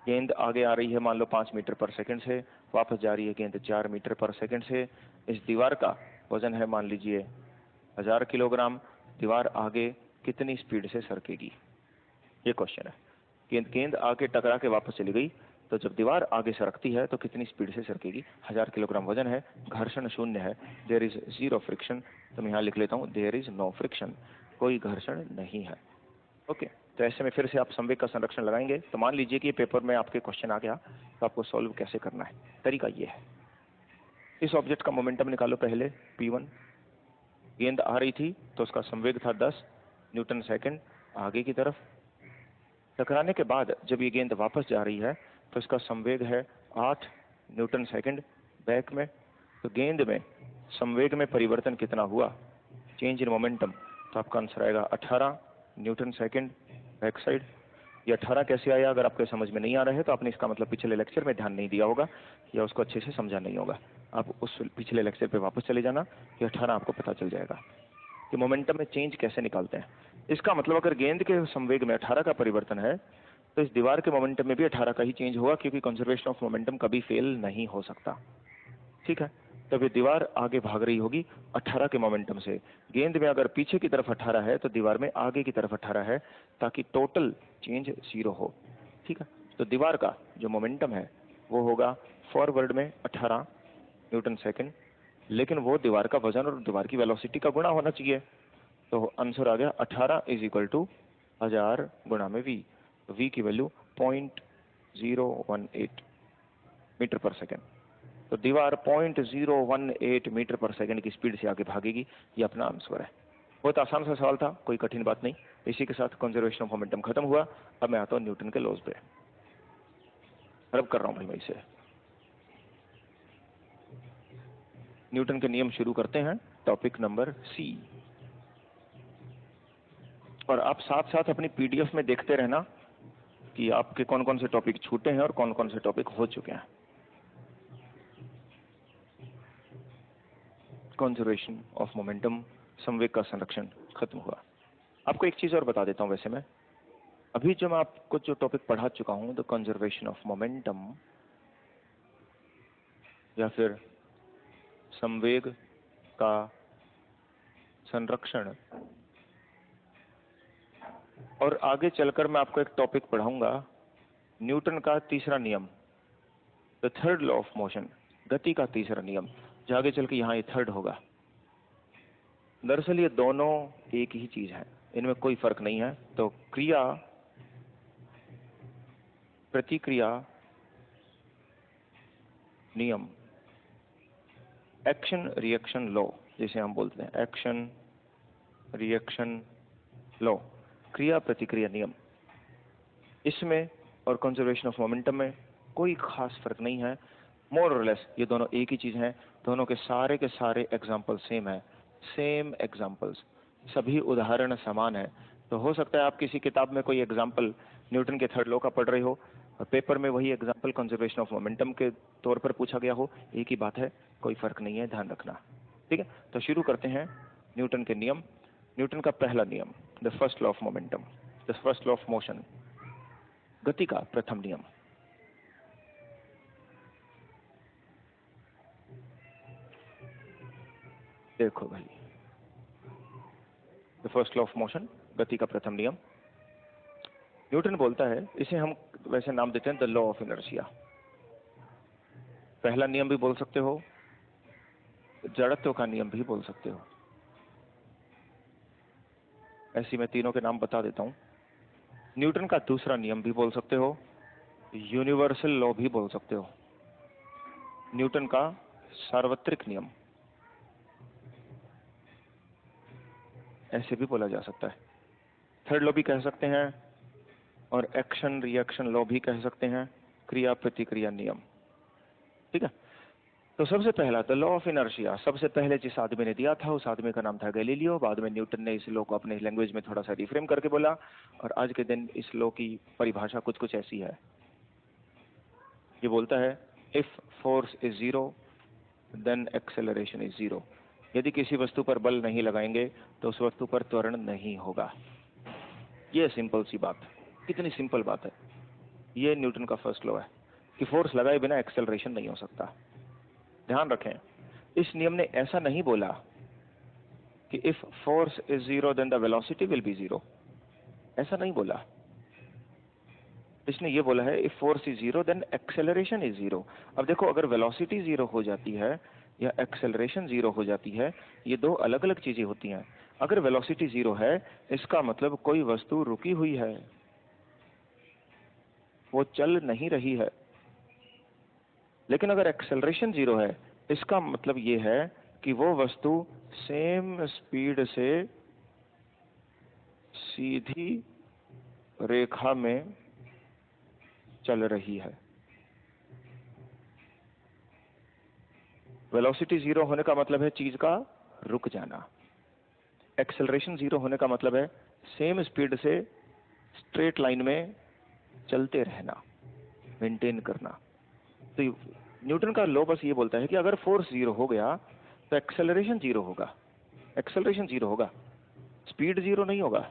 Speaker 1: गेंद आगे आ रही है मान लो 5 मीटर पर सेकंड से, वापस जा रही है गेंद 4 मीटर पर सेकंड से। इस दीवार का वजन है मान लीजिए 1000 किलोग्राम। दीवार आगे कितनी स्पीड से सरकेगी, ये क्वेश्चन है। गेंद आगे टकरा के वापस चली गई, तो जब दीवार आगे सरकती है तो कितनी स्पीड से सरकेगी? 1000 किलोग्राम वजन है, घर्षण शून्य है, देयर इज 0 फ्रिक्शन। तो मैं यहाँ लिख लेता हूँ देयर इज नो फ्रिक्शन, कोई घर्षण नहीं है। ओके, तो ऐसे में फिर से आप संवेग का संरक्षण लगाएंगे। तो मान लीजिए कि पेपर में आपके क्वेश्चन आ गया, तो आपको सॉल्व कैसे करना है, तरीका ये है। इस ऑब्जेक्ट का मोमेंटम निकालो पहले, P1। गेंद आ रही थी तो उसका संवेग था 10 न्यूटन सेकंड आगे की तरफ। टकराने के बाद जब ये गेंद वापस जा रही है तो इसका संवेग है 8 न्यूटन सेकंड बैक में। तो गेंद में संवेग में परिवर्तन कितना हुआ, चेंज इन मोमेंटम, तो आपका आंसर आएगा 18 न्यूटन सेकंड बैक साइड। ये 18 कैसे आया, अगर आपको समझ में नहीं आ रहा है तो आपने इसका मतलब पिछले लेक्चर में ध्यान नहीं दिया होगा या उसको अच्छे से समझा नहीं होगा। आप उस पिछले लेक्चर पे वापस चले जाना, ये 18 आपको पता चल जाएगा कि मोमेंटम में चेंज कैसे निकालते हैं। इसका मतलब अगर गेंद के संवेग में 18 का परिवर्तन है तो इस दीवार के मोमेंटम में भी 18 का ही चेंज होगा, क्योंकि कंजर्वेशन ऑफ मोमेंटम कभी फेल नहीं हो सकता। ठीक है, तब ये दीवार आगे भाग रही होगी 18 के मोमेंटम से। गेंद में अगर पीछे की तरफ 18 है तो दीवार में आगे की तरफ 18 है, ताकि टोटल चेंज 0 हो। ठीक है, तो दीवार का जो मोमेंटम है वो होगा फॉरवर्ड में 18 न्यूटन सेकंड, लेकिन वो दीवार का वजन और दीवार की वेलोसिटी का गुणा होना चाहिए। तो आंसर आ गया 18 इज इक्वल टू 1000 गुणा में v। तो v की वैल्यू 0.018 मीटर पर सेकेंड। तो दीवार 0.018 मीटर पर सेकंड की स्पीड से आगे भागेगी। ये अपना आंसर है। बहुत आसान सा सवाल था, कोई कठिन बात नहीं। इसी के साथ कंजर्वेशन ऑफ मोमेंटम खत्म हुआ। अब मैं आता हूं न्यूटन के लॉज पे। रब कर रहा हूं भाई मैं इसे। न्यूटन के नियम शुरू करते हैं, टॉपिक नंबर सी। और आप साथ साथ अपनी पीडीएफ में देखते रहना कि आपके कौन कौन से टॉपिक छूटे हैं और कौन कौन से टॉपिक हो चुके हैं। कंजर्वेशन ऑफ मोमेंटम, संवेग का संरक्षण खत्म हुआ। आपको एक चीज और बता देता हूं, वैसे मैं अभी जो मैं आपको जो टॉपिक पढ़ा चुका हूं, द कंजर्वेशन ऑफ मोमेंटम या फिर संवेग का संरक्षण, और आगे चलकर मैं आपको एक टॉपिक पढ़ाऊंगा, न्यूटन का तीसरा नियम, the third law of motion, गति का तीसरा नियम, जो आगे चल के यहाँ ये थर्ड होगा। दरअसल ये दोनों एक ही चीज है, इनमें कोई फर्क नहीं है। तो क्रिया प्रतिक्रिया नियम, एक्शन रिएक्शन लॉ जिसे हम बोलते हैं, एक्शन रिएक्शन लॉ, क्रिया प्रतिक्रिया नियम, इसमें और कंजर्वेशन ऑफ मोमेंटम में कोई खास फर्क नहीं है। मोर और लेस ये दोनों एक ही चीज हैं। दोनों के सारे एग्जाम्पल सेम है, सेम एग्जाम्पल्स, सभी उदाहरण समान है। तो हो सकता है आप किसी किताब में कोई एग्जाम्पल न्यूटन के थर्ड लॉ का पढ़ रहे हो और पेपर में वही एग्जाम्पल कंजर्वेशन ऑफ मोमेंटम के तौर पर पूछा गया हो। एक ही बात है, कोई फर्क नहीं है, ध्यान रखना। ठीक है, तो शुरू करते हैं न्यूटन के नियम। न्यूटन का पहला नियम, the first law of momentum, the first law of motion, गति का प्रथम नियम। देखो भाई, the first law of motion, गति का प्रथम नियम, न्यूटन बोलता है, इसे हम वैसे नाम देते हैं द लॉ ऑफ इनर्शिया। पहला नियम भी बोल सकते हो, जड़त्व का नियम भी बोल सकते हो। ऐसी मैं तीनों के नाम बता देता हूं। न्यूटन का दूसरा नियम भी बोल सकते हो, यूनिवर्सल लॉ भी बोल सकते हो, न्यूटन का सार्वत्रिक नियम ऐसे भी बोला जा सकता है। थर्ड लॉ भी कह सकते हैं और एक्शन रिएक्शन लॉ भी कह सकते हैं, क्रिया प्रतिक्रिया नियम। ठीक है, तो सबसे पहला द लॉ ऑफ इनर्शिया, सबसे पहले जिस आदमी ने दिया था उस आदमी का नाम था गैलीलियो। बाद में न्यूटन ने इस लॉ को अपने लैंग्वेज में थोड़ा सा रिफ्रेम करके बोला, और आज के दिन इस लॉ की परिभाषा कुछ कुछ ऐसी है। ये बोलता है, if force is zero then acceleration is zero. यदि किसी वस्तु पर बल नहीं लगाएंगे तो उस वस्तु पर त्वरण नहीं होगा। ये सिंपल सी बात, कितनी सिंपल बात है। ये न्यूटन का फर्स्ट लॉ है कि फोर्स लगाए बिना एक्सेलरेशन नहीं हो सकता। ध्यान रखें, इस नियम ने ऐसा नहीं बोला कि if force is zero then the velocity will be zero, ऐसा नहीं बोला। इसने ये बोला है if force is zero then acceleration is zero. अब देखो, अगर वेलोसिटी जीरो हो जाती है या एक्सेलरेशन जीरो हो जाती है, ये दो अलग अलग चीजें होती हैं। अगर वेलोसिटी जीरो है इसका मतलब कोई वस्तु रुकी हुई है, वो चल नहीं रही है। लेकिन अगर एक्सेलरेशन जीरो है इसका मतलब ये है कि वो वस्तु सेम स्पीड से सीधी रेखा में चल रही है। वेलोसिटी 0 होने का मतलब है चीज का रुक जाना। एक्सेलरेशन 0 होने का मतलब है सेम स्पीड से स्ट्रेट लाइन में चलते रहना, मेंटेन करना। तो न्यूटन का लॉ बस ये बोलता है कि अगर फोर्स 0 हो गया तो एक्सेलरेशन 0 होगा। एक्सेलरेशन 0 होगा, स्पीड 0 नहीं होगा,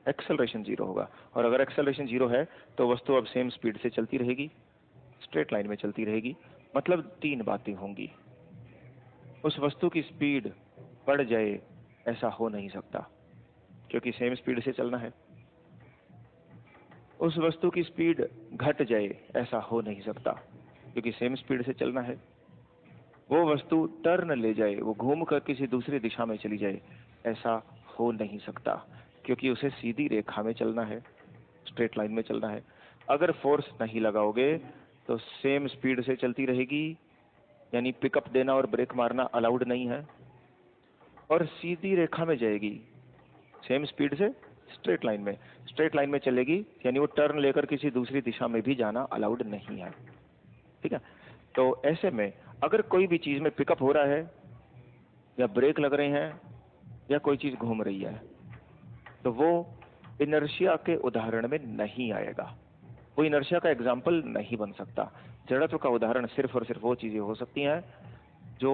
Speaker 1: एक्सेलरेशन 0 होगा। और अगर एक्सेलरेशन 0 है तो वस्तु अब सेम स्पीड से चलती रहेगी, स्ट्रेट लाइन में चलती रहेगी। मतलब तीन बातें होंगी। उस वस्तु की स्पीड बढ़ जाए ऐसा हो नहीं सकता क्योंकि सेम स्पीड से चलना है। उस वस्तु की स्पीड घट जाए ऐसा हो नहीं सकता क्योंकि सेम स्पीड से चलना है। वो वस्तु टर्न ले जाए, वो घूम कर किसी दूसरी दिशा में चली जाए, ऐसा हो नहीं सकता क्योंकि उसे सीधी रेखा में चलना है, स्ट्रेट लाइन में चलना है। अगर फोर्स नहीं लगाओगे तो सेम स्पीड से चलती रहेगी, यानी पिकअप देना और ब्रेक मारना अलाउड नहीं है, और सीधी रेखा में जाएगी सेम स्पीड से स्ट्रेट लाइन में। स्ट्रेट लाइन में चलेगी यानी वो टर्न लेकर किसी दूसरी दिशा में भी जाना अलाउड नहीं है। ठीक है। तो ऐसे में अगर कोई भी चीज में पिकअप हो रहा है या ब्रेक लग रहे हैं या कोई चीज घूम रही है तो वो इनर्शिया के उदाहरण में नहीं आएगा, वो इनर्शिया का एग्जाम्पल नहीं बन सकता। जड़त्व का उदाहरण सिर्फ और सिर्फ वो चीजें हो सकती हैं जो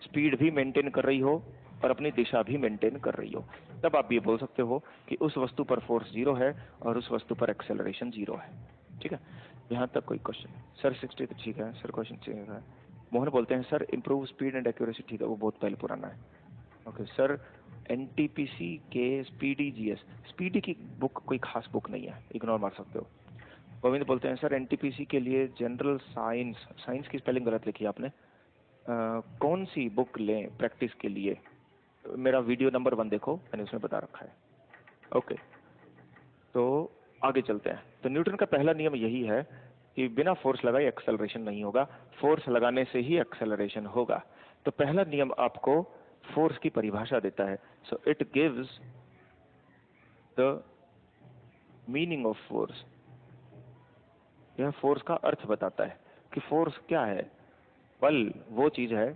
Speaker 1: स्पीड भी मेंटेन कर रही हो और अपनी दिशा भी मेंटेन कर रही हो। तब आप ये बोल सकते हो कि उस वस्तु पर फोर्स 0 है और उस वस्तु पर एक्सेलरेशन 0 है। ठीक है, यहाँ तक कोई क्वेश्चन? सर 60 तो ठीक है सर, क्वेश्चन ठीक है। मोहन बोलते हैं sir improve speed and accuracy, ठीक है वो बहुत पहले पुराना है। ओके सर, एनटीपीसी के स्पीडी जीएस, स्पीडी की बुक कोई खास बुक नहीं है, इग्नोर मार सकते हो। गोविंद बोलते हैं सर एनटीपीसी के लिए जनरल साइंस, साइंस की स्पेलिंग गलत लिखी है आपने, कौन सी बुक लें प्रैक्टिस के लिए? मेरा वीडियो नंबर 1 देखो, मैंने उसमें बता रखा है। ओके, तो आगे चलते हैं। तो न्यूटन का पहला नियम यही है कि बिना फोर्स लगाए एक्सेलरेशन नहीं होगा, फोर्स लगाने से ही एक्सेलरेशन होगा। तो पहला नियम आपको फोर्स की परिभाषा देता है। So it gives the meaning of force. यह फोर्स का अर्थ बताता है कि फोर्स क्या है। बल वो चीज है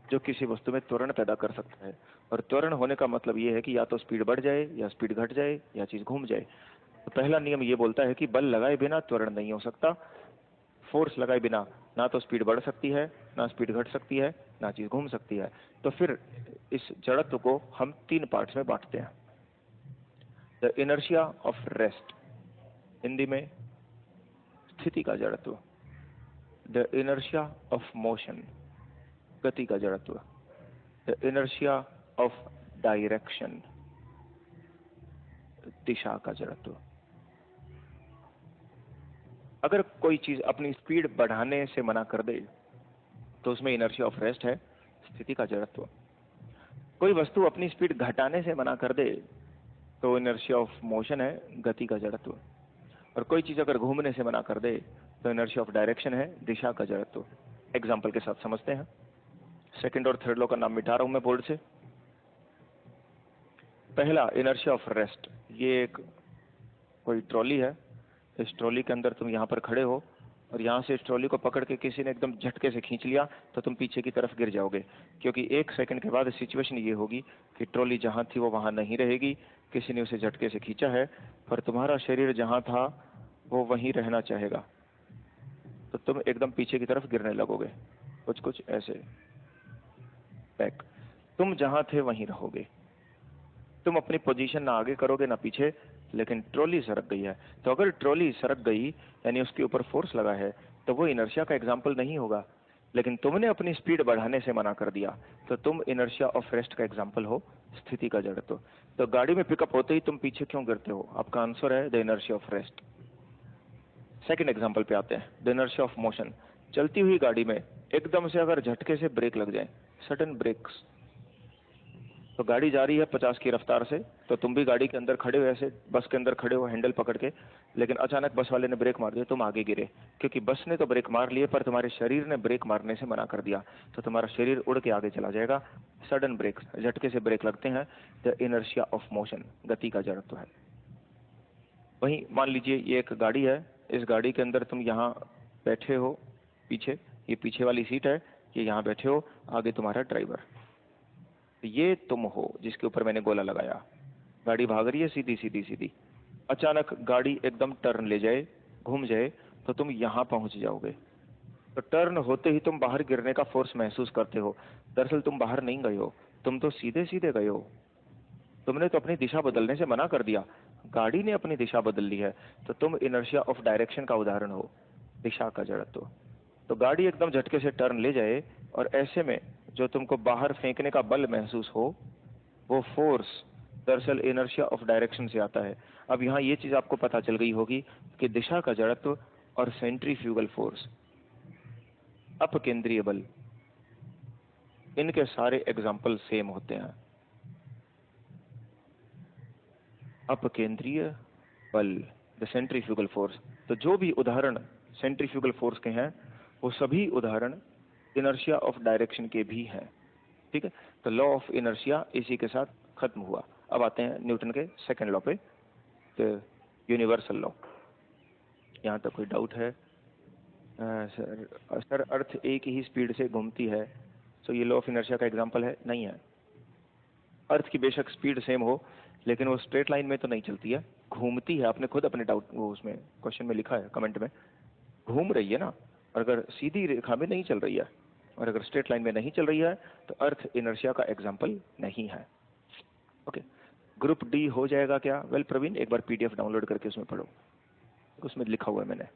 Speaker 1: जो किसी वस्तु में त्वरण पैदा कर सकता है, और त्वरण होने का मतलब ये है कि या तो स्पीड बढ़ जाए या स्पीड घट जाए या चीज घूम जाए। तो पहला नियम ये बोलता है कि बल लगाए बिना त्वरण नहीं हो सकता, फोर्स लगाए बिना ना तो स्पीड बढ़ सकती है, ना स्पीड घट सकती है, ना चीज घूम सकती है। तो फिर इस जड़त्व को हम 3 पार्ट्स में बांटते हैं। The inertia of rest, Hindi में स्थिति का जड़त्व। द इनर्शिया ऑफ मोशन, गति का जड़त्व। द इनर्शिया ऑफ डायरेक्शन, दिशा का जड़त्व। अगर कोई चीज अपनी स्पीड बढ़ाने से मना कर दे तो उसमें इनर्शिया ऑफ रेस्ट है, स्थिति का जड़त्व। कोई वस्तु अपनी स्पीड घटाने से मना कर दे तो इनर्शिया ऑफ मोशन है, गति का जड़त्व। और कोई चीज अगर घूमने से मना कर दे तो इनर्शिया ऑफ डायरेक्शन है, दिशा का जड़त्व। एग्जाम्पल के साथ समझते हैं। सेकंड और थर्ड लॉ का नाम मिटा रहा हूं मैं बोर्ड से। पहला इनर्शिया ऑफ रेस्ट, ये एक कोई ट्रॉली है, इस ट्रॉली के अंदर तुम यहाँ पर खड़े हो और यहाँ से इस ट्रॉली को पकड़ के किसी ने एकदम झटके से खींच लिया तो तुम पीछे की तरफ गिर जाओगे, क्योंकि 1 सेकंड के बाद सिचुएशन ये होगी कि ट्रॉली जहाँ थी वो वहाँ नहीं रहेगी, किसी ने उसे झटके से खींचा है, पर तुम्हारा शरीर जहाँ था वो वहीं रहना चाहेगा, तो तुम एकदम पीछे की तरफ गिरने लगोगे, कुछ कुछ ऐसे बैक। तुम जहाँ थे वहीं रहोगे, तुम अपनी पोजीशन ना आगे करोगे ना पीछे, लेकिन ट्रॉली सरक गई है। तो अगर ट्रॉली सरक गई यानी उसके ऊपर फोर्स लगा है तो वो इनर्शिया का एग्जाम्पल नहीं होगा, लेकिन तुमने अपनी स्पीड बढ़ाने से मना कर दिया तो तुम इनर्शिया ऑफ रेस्ट का एग्जाम्पल हो, स्थिति का जड़त्व। तो गाड़ी में पिकअप होते ही तुम पीछे क्यों गिरते हो? आपका आंसर है the inertia of rest. Second example पे आते हैं, द इनर्शिया ऑफ मोशन। चलती हुई गाड़ी में एकदम से अगर झटके से ब्रेक लग जाए, सडन ब्रेक्स, तो गाड़ी जा रही है 50 की रफ्तार से, तो तुम भी गाड़ी के अंदर खड़े हो, ऐसे बस के अंदर खड़े हो हैंडल पकड़ के, लेकिन अचानक बस वाले ने ब्रेक मार दिया, तुम आगे गिरे, क्योंकि बस ने तो ब्रेक मार लिए पर तुम्हारे शरीर ने ब्रेक मारने से मना कर दिया, तो तुम्हारा शरीर उड़ के आगे चला जाएगा। सडन ब्रेक, झटके से ब्रेक लगते हैं, द इनर्शिया ऑफ मोशन, गति का जड़त्व है। वहीं मान लीजिए ये एक गाड़ी है, इस गाड़ी के अंदर तुम यहाँ बैठे हो, पीछे ये पीछे वाली सीट है, ये यहाँ बैठे हो, आगे तुम्हारा ड्राइवर। ये तुम हो जिसके ऊपर मैंने गोला लगाया। गाड़ी भाग रही है सीधी सीधी सीधी, अचानक गाड़ी एकदम टर्न ले जाए, घूम जाए, तो तुम यहाँ पहुंच जाओगे। तो टर्न होते ही तुम बाहर गिरने का फोर्स महसूस करते हो। दरअसल तुम बाहर नहीं गए हो, तुम तो सीधे सीधे गए हो। तुमने तो अपनी दिशा बदलने से मना कर दिया, गाड़ी ने अपनी दिशा बदल ली है। तो तुम इनर्शिया ऑफ डायरेक्शन का उदाहरण हो, दिशा का जड़त्व। तो गाड़ी एकदम झटके से टर्न ले जाए और ऐसे में जो तुमको बाहर फेंकने का बल महसूस हो, वो फोर्स दरअसल इनर्शिया ऑफ डायरेक्शन से आता है। अब यहाँ ये चीज आपको पता चल गई होगी कि दिशा का जड़त्व और सेंट्रीफ्यूगल फोर्स, अपकेंद्रीय बल, इनके सारे एग्जाम्पल सेम होते हैं। अपकेंद्रीय बल, द सेंट्रीफ्यूगल फोर्स। तो जो भी उदाहरण सेंट्रीफ्यूगल फोर्स के हैं, वो सभी उदाहरण इनर्शिया ऑफ डायरेक्शन के भी हैं। ठीक है, तो लॉ ऑफ इनर्शिया इसी के साथ खत्म हुआ। अब आते हैं न्यूटन के सेकंड लॉ पे, तो यूनिवर्सल लॉ। यहाँ तक कोई डाउट है? सर अर्थ एक ही स्पीड से घूमती है, तो ये लॉ ऑफ इनर्शिया का एग्जांपल है? नहीं है। अर्थ की बेशक स्पीड सेम हो, लेकिन वो स्ट्रेट लाइन में तो नहीं चलती है, घूमती है। आपने खुद अपने डाउट वो उसमें क्वेश्चन में लिखा है, कमेंट में, घूम रही है ना। और अगर सीधी रेखा में नहीं चल रही है और अगर स्ट्रेट लाइन में नहीं चल रही है, तो अर्थ इनर्शिया का एग्जाम्पल नहीं है। ओके, ग्रुप डी हो जाएगा क्या? वेल प्रवीण, एक बार पीडीएफ डाउनलोड करके उसमें पढ़ो, उसमें लिखा हुआ है मैंने।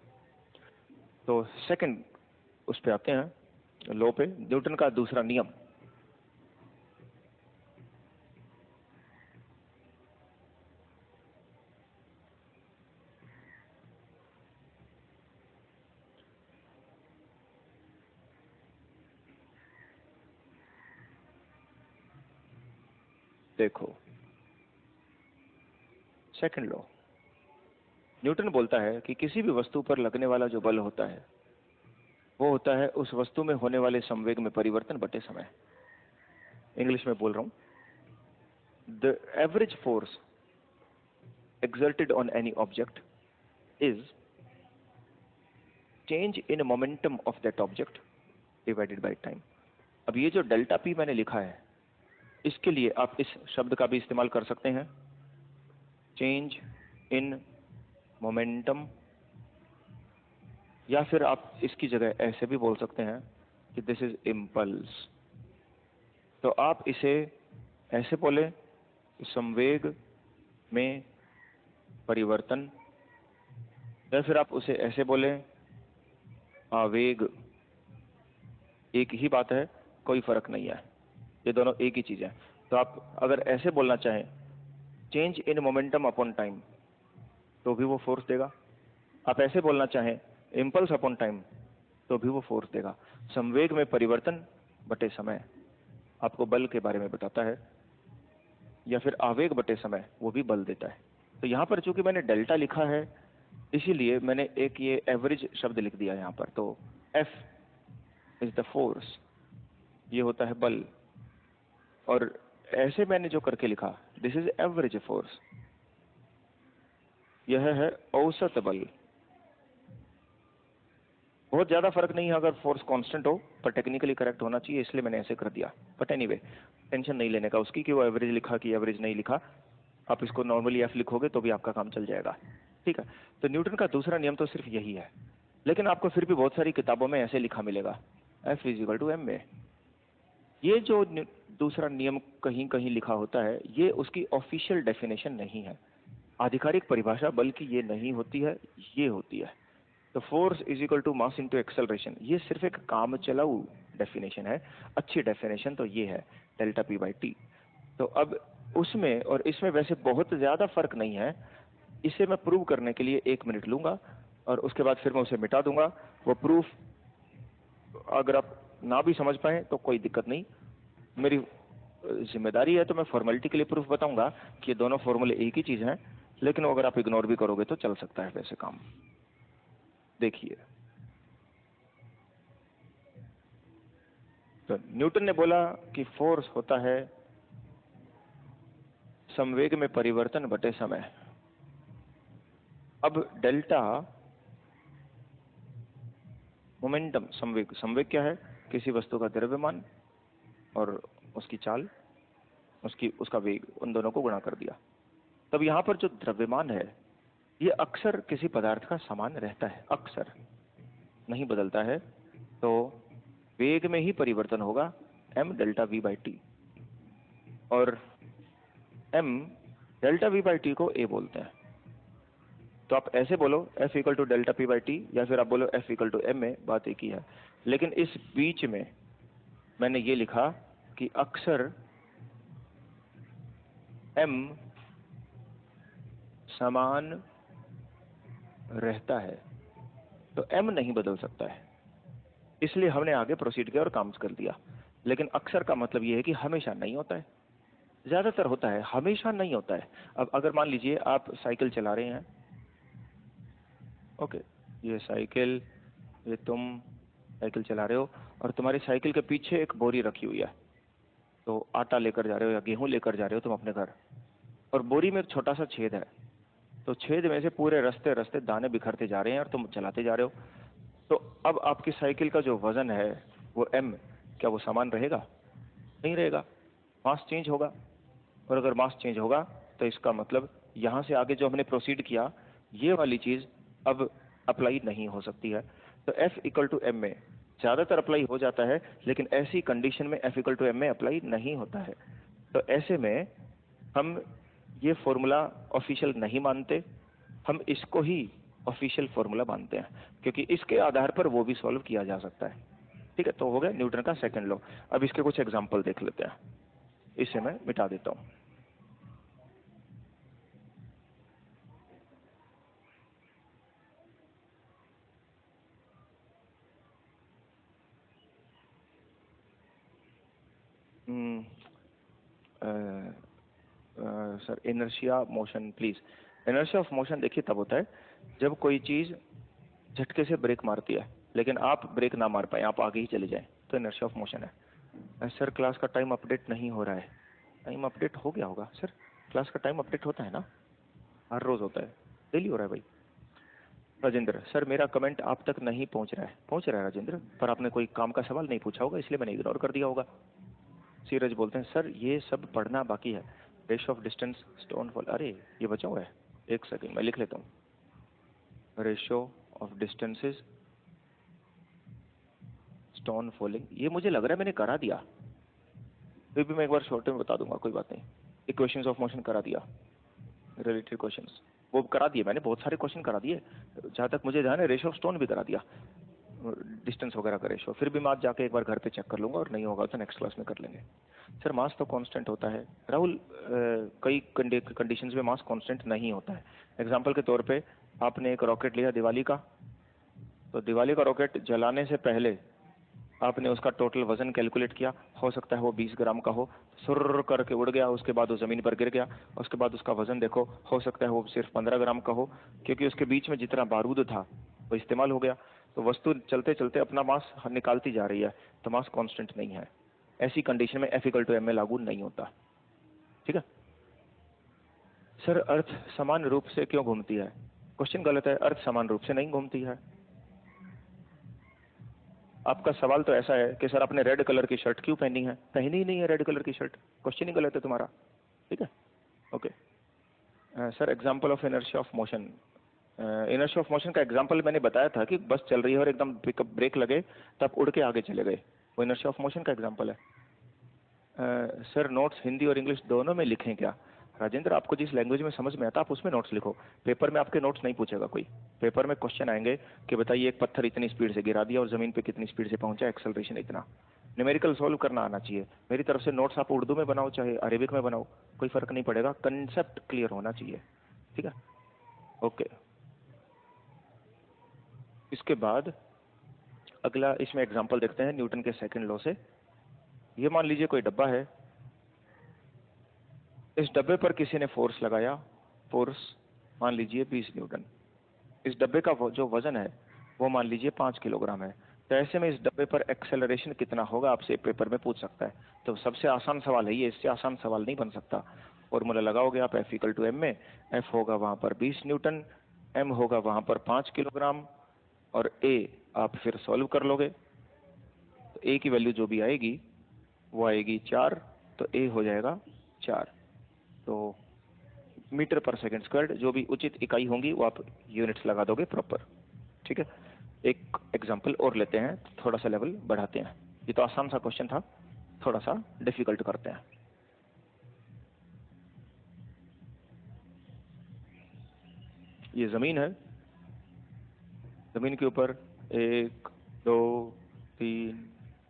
Speaker 1: तो सेकंड उस पे आते हैं, लॉ पे, न्यूटन का दूसरा नियम। देखो, सेकंड लॉ, न्यूटन बोलता है कि किसी भी वस्तु पर लगने वाला जो बल होता है, वो होता है उस वस्तु में होने वाले संवेग में परिवर्तन बटे समय। इंग्लिश में बोल रहा हूं, the average force exerted on any object is change in momentum of that object divided by time। अब ये जो डेल्टा पी मैंने लिखा है, इसके लिए आप इस शब्द का भी इस्तेमाल कर सकते हैं, चेंज इन मोमेंटम, या फिर आप इसकी जगह ऐसे भी बोल सकते हैं कि दिस इज इम्पल्स। तो आप इसे ऐसे बोले, संवेग में परिवर्तन, या फिर आप उसे ऐसे बोले, आवेग। एक ही बात है, कोई फर्क नहीं है, ये दोनों एक ही चीज है। तो आप अगर ऐसे बोलना चाहें, change in momentum upon time, तो भी वो फोर्स देगा। आप ऐसे बोलना चाहें, इम्पल्स अपॉन टाइम, तो भी वो फोर्स देगा। संवेग में परिवर्तन बटे समय आपको बल के बारे में बताता है, या फिर आवेग बटे समय, वो भी बल देता है। तो यहाँ पर चूंकि मैंने डेल्टा लिखा है, इसीलिए मैंने एक ये एवरेज शब्द लिख दिया यहाँ पर। तो F इज द फोर्स, ये होता है बल। और ऐसे मैंने जो करके लिखा, दिस इज एवरेज फोर्स, यह है औसत बल। बहुत ज्यादा फर्क नहीं है अगर फोर्स कांस्टेंट हो, पर टेक्निकली करेक्ट होना चाहिए, इसलिए मैंने ऐसे कर दिया। बट एनीवे, टेंशन नहीं लेने का उसकी कि वो एवरेज लिखा कि एवरेज नहीं लिखा। आप इसको नॉर्मली एफ लिखोगे तो भी आपका काम चल जाएगा। ठीक है, तो न्यूटन का दूसरा नियम तो सिर्फ यही है, लेकिन आपको फिर भी बहुत सारी किताबों में ऐसे लिखा मिलेगा, F is equal to m a. ये जो दूसरा नियम कहीं कहीं लिखा होता है, ये उसकी ऑफिशियल डेफिनेशन नहीं है, आधिकारिक परिभाषा, बल्कि ये नहीं होती है, ये होती है। तो force is equal to mass into acceleration, ये सिर्फ एक काम चलाऊ डेफिनेशन है। अच्छी डेफिनेशन तो ये है, डेल्टा पी बाई टी। तो अब उसमें और इसमें वैसे बहुत ज्यादा फर्क नहीं है। इसे मैं प्रूव करने के लिए 1 मिनट लूंगा और उसके बाद फिर मैं उसे मिटा दूंगा। वो प्रूफ अगर आप ना भी समझ पाए तो कोई दिक्कत नहीं, मेरी जिम्मेदारी है, तो मैं फॉर्मेलिटी के लिए प्रूफ बताऊंगा कि ये दोनों फॉर्मूले एक ही चीज हैं। लेकिन अगर आप इग्नोर भी करोगे तो चल सकता है वैसे काम। देखिए, तो न्यूटन ने बोला कि फोर्स होता है संवेग में परिवर्तन बटे समय। अब डेल्टा मोमेंटम, संवेग, संवेग क्या है? किसी वस्तु का द्रव्यमान और उसकी चाल, उसका वेग, उन दोनों को गुणा कर दिया। तब यहाँ पर जो द्रव्यमान है ये अक्सर किसी पदार्थ का समान रहता है, अक्सर नहीं बदलता है, तो वेग में ही परिवर्तन होगा, m delta v by t. और m delta v by t को a बोलते हैं। तो आप ऐसे बोलो F equal to delta p by t, या फिर आप बोलो F equal to m a, बात एक ही है। लेकिन इस बीच में मैंने ये लिखा कि अक्सर m समान रहता है, तो m नहीं बदल सकता है, इसलिए हमने आगे प्रोसीड किया और काम कर दिया। लेकिन अक्सर का मतलब ये है कि हमेशा नहीं होता है, ज्यादातर होता है, हमेशा नहीं होता है। अब अगर मान लीजिए आप साइकिल चला रहे हैं, ओके, ये साइकिल, ये तुम साइकिल चला रहे हो और तुम्हारी साइकिल के पीछे एक बोरी रखी हुई है, तो आटा लेकर जा रहे हो या गेहूं लेकर जा रहे हो तुम अपने घर, और बोरी में एक छोटा सा छेद है, तो छेद में से पूरे रास्ते रास्ते दाने बिखरते जा रहे हैं और तुम चलाते जा रहे हो। तो अब आपकी साइकिल का जो वजन है वो m, क्या वो समान रहेगा? नहीं रहेगा, मास चेंज होगा। और अगर मास चेंज होगा तो इसका मतलब यहाँ से आगे जो हमने प्रोसीड किया ये वाली चीज अब अप्लाई नहीं हो सकती है। तो F इक्वल टू एम में ज्यादातर अप्लाई हो जाता है, लेकिन ऐसी कंडीशन में F इक्वल टू एम में अप्लाई नहीं होता है। तो ऐसे में हम ये फॉर्मूला ऑफिशियल नहीं मानते, हम इसको ही ऑफिशियल फॉर्मूला मानते हैं, क्योंकि इसके आधार पर वो भी सॉल्व किया जा सकता है। ठीक है, तो हो गया न्यूटन का सेकंड लॉ। अब इसके कुछ एग्जांपल देख लेते हैं, इसे मैं मिटा देता हूं। Sir inertia motion please. Inertia of motion देखिए तब होता है जब कोई चीज झटके से ब्रेक मारती है लेकिन आप ब्रेक ना मार पाए, आप आगे ही चले जाएं, तो इनर्शिया ऑफ मोशन है। सर क्लास का टाइम अपडेट नहीं हो रहा है। टाइम अपडेट हो गया होगा सर, क्लास का टाइम अपडेट होता है ना, हर रोज होता है, डेली हो रहा है भाई। राजेंद्र सर मेरा कमेंट आप तक नहीं पहुंच रहा है। पहुंच रहा है राजेंद्र, पर आपने कोई काम का सवाल नहीं पूछा होगा इसलिए मैंने इग्नोर कर दिया होगा। सीरज बोलते हैं सर ये सब पढ़ना बाकी है, ratio of distance stone fall, अरे ये बचा हुआ है, एक सेकंड मैं लिख लेता हूँ। Ratio of distances stone falling, ये मुझे लग रहा है मैंने करा दिया, फिर भी मैं एक बार शॉर्ट में बता दूंगा, कोई बात नहीं। इक्वेशंस ऑफ मोशन करा दिया, रिलेटेड क्वेश्चंस वो करा दिए मैंने, बहुत सारे क्वेश्चन करा दिए, जहाँ तक मुझे ध्यान है रेशियो ऑफ स्टोन भी करा दिया, डिस्टेंस वगैरह का रेशियो। फिर भी मैं आज जाके एक बार घर पे चेक कर लूंगा, और नहीं होगा तो नेक्स्ट क्लास में कर लेंगे। सर मास तो कांस्टेंट होता है राहुल, कई कंडीशंस में मास कांस्टेंट नहीं होता है। एग्जांपल के तौर पे आपने एक रॉकेट लिया दिवाली का, तो दिवाली का रॉकेट जलाने से पहले आपने उसका टोटल वजन कैलकुलेट किया, हो सकता है वो 20 ग्राम का हो, सुर करके उड़ गया, उसके बाद वो जमीन पर गिर गया, उसके बाद उसका वजन देखो, हो सकता है वो सिर्फ 15 ग्राम का हो, क्योंकि उसके बीच में जितना बारूद था वो इस्तेमाल हो गया। तो वस्तु चलते चलते अपना मास निकालती जा रही है, तो मास कांस्टेंट नहीं है। ऐसी कंडीशन में F इक्वल टू एम लागू नहीं होता। ठीक है सर, अर्थ समान रूप से क्यों घूमती है? क्वेश्चन गलत है, अर्थ समान रूप से नहीं घूमती है। आपका सवाल तो ऐसा है कि सर आपने रेड कलर की शर्ट क्यों पहनी है? पहनी ही नहीं है रेड कलर की शर्ट, क्वेश्चन ही गलत है तुम्हारा। ठीक है, okay. Sir example of inertia of motion, inertia of motion का एग्जांपल मैंने बताया था कि बस चल रही है और एकदम पिकअप ब्रेक लगे तब उड़ के आगे चले गए, वो इनर्शिया ऑफ मोशन का एग्जांपल है। सर नोट्स हिंदी और इंग्लिश दोनों में लिखें क्या? राजेंद्र आपको जिस लैंग्वेज में समझ में आता आप उसमें नोट्स लिखो, पेपर में आपके नोट्स नहीं पूछेगा कोई। पेपर में क्वेश्चन आएंगे कि बताइए एक पत्थर इतनी स्पीड से गिरा दिया और जमीन पे कितनी स्पीड से पहुंचा, एक्सेलरेशन इतना। न्यूमेरिकल सॉल्व करना आना चाहिए। मेरी तरफ से नोट्स आप उर्दू में बनाओ चाहे अरेबिक में बनाओ, कोई फर्क नहीं पड़ेगा, कंसेप्ट क्लियर होना चाहिए। ठीक है, ओके। इसके बाद अगला इसमें एग्जाम्पल देखते हैं न्यूटन के सेकंड लॉ से। ये मान लीजिए कोई डब्बा है, इस डब्बे पर किसी ने फोर्स लगाया, फोर्स मान लीजिए 20 न्यूटन। इस डब्बे का जो वजन है वो मान लीजिए 5 किलोग्राम है। तो ऐसे में इस डब्बे पर एक्सेलरेशन कितना होगा आपसे पेपर में पूछ सकता है। तो सबसे आसान सवाल है ये, इससे आसान सवाल नहीं बन सकता। फॉर्मूला लगाओगे आप F इक्वल टू एम में, F होगा वहां पर 20 न्यूटन, m होगा वहां पर 5 किलोग्राम, और a आप फिर सॉल्व कर लोगे तो a की वैल्यू जो भी आएगी वो आएगी 4, तो a हो जाएगा 4। तो मीटर पर सेकंड स्क्वायर्ड जो भी उचित इकाई होंगी वो आप यूनिट्स लगा दोगे प्रॉपर। ठीक है, एक एग्जांपल और लेते हैं, थोड़ा सा लेवल बढ़ाते हैं। ये तो आसान सा क्वेश्चन था, थोड़ा सा डिफिकल्ट करते हैं। ये जमीन है, जमीन के ऊपर 1 2 3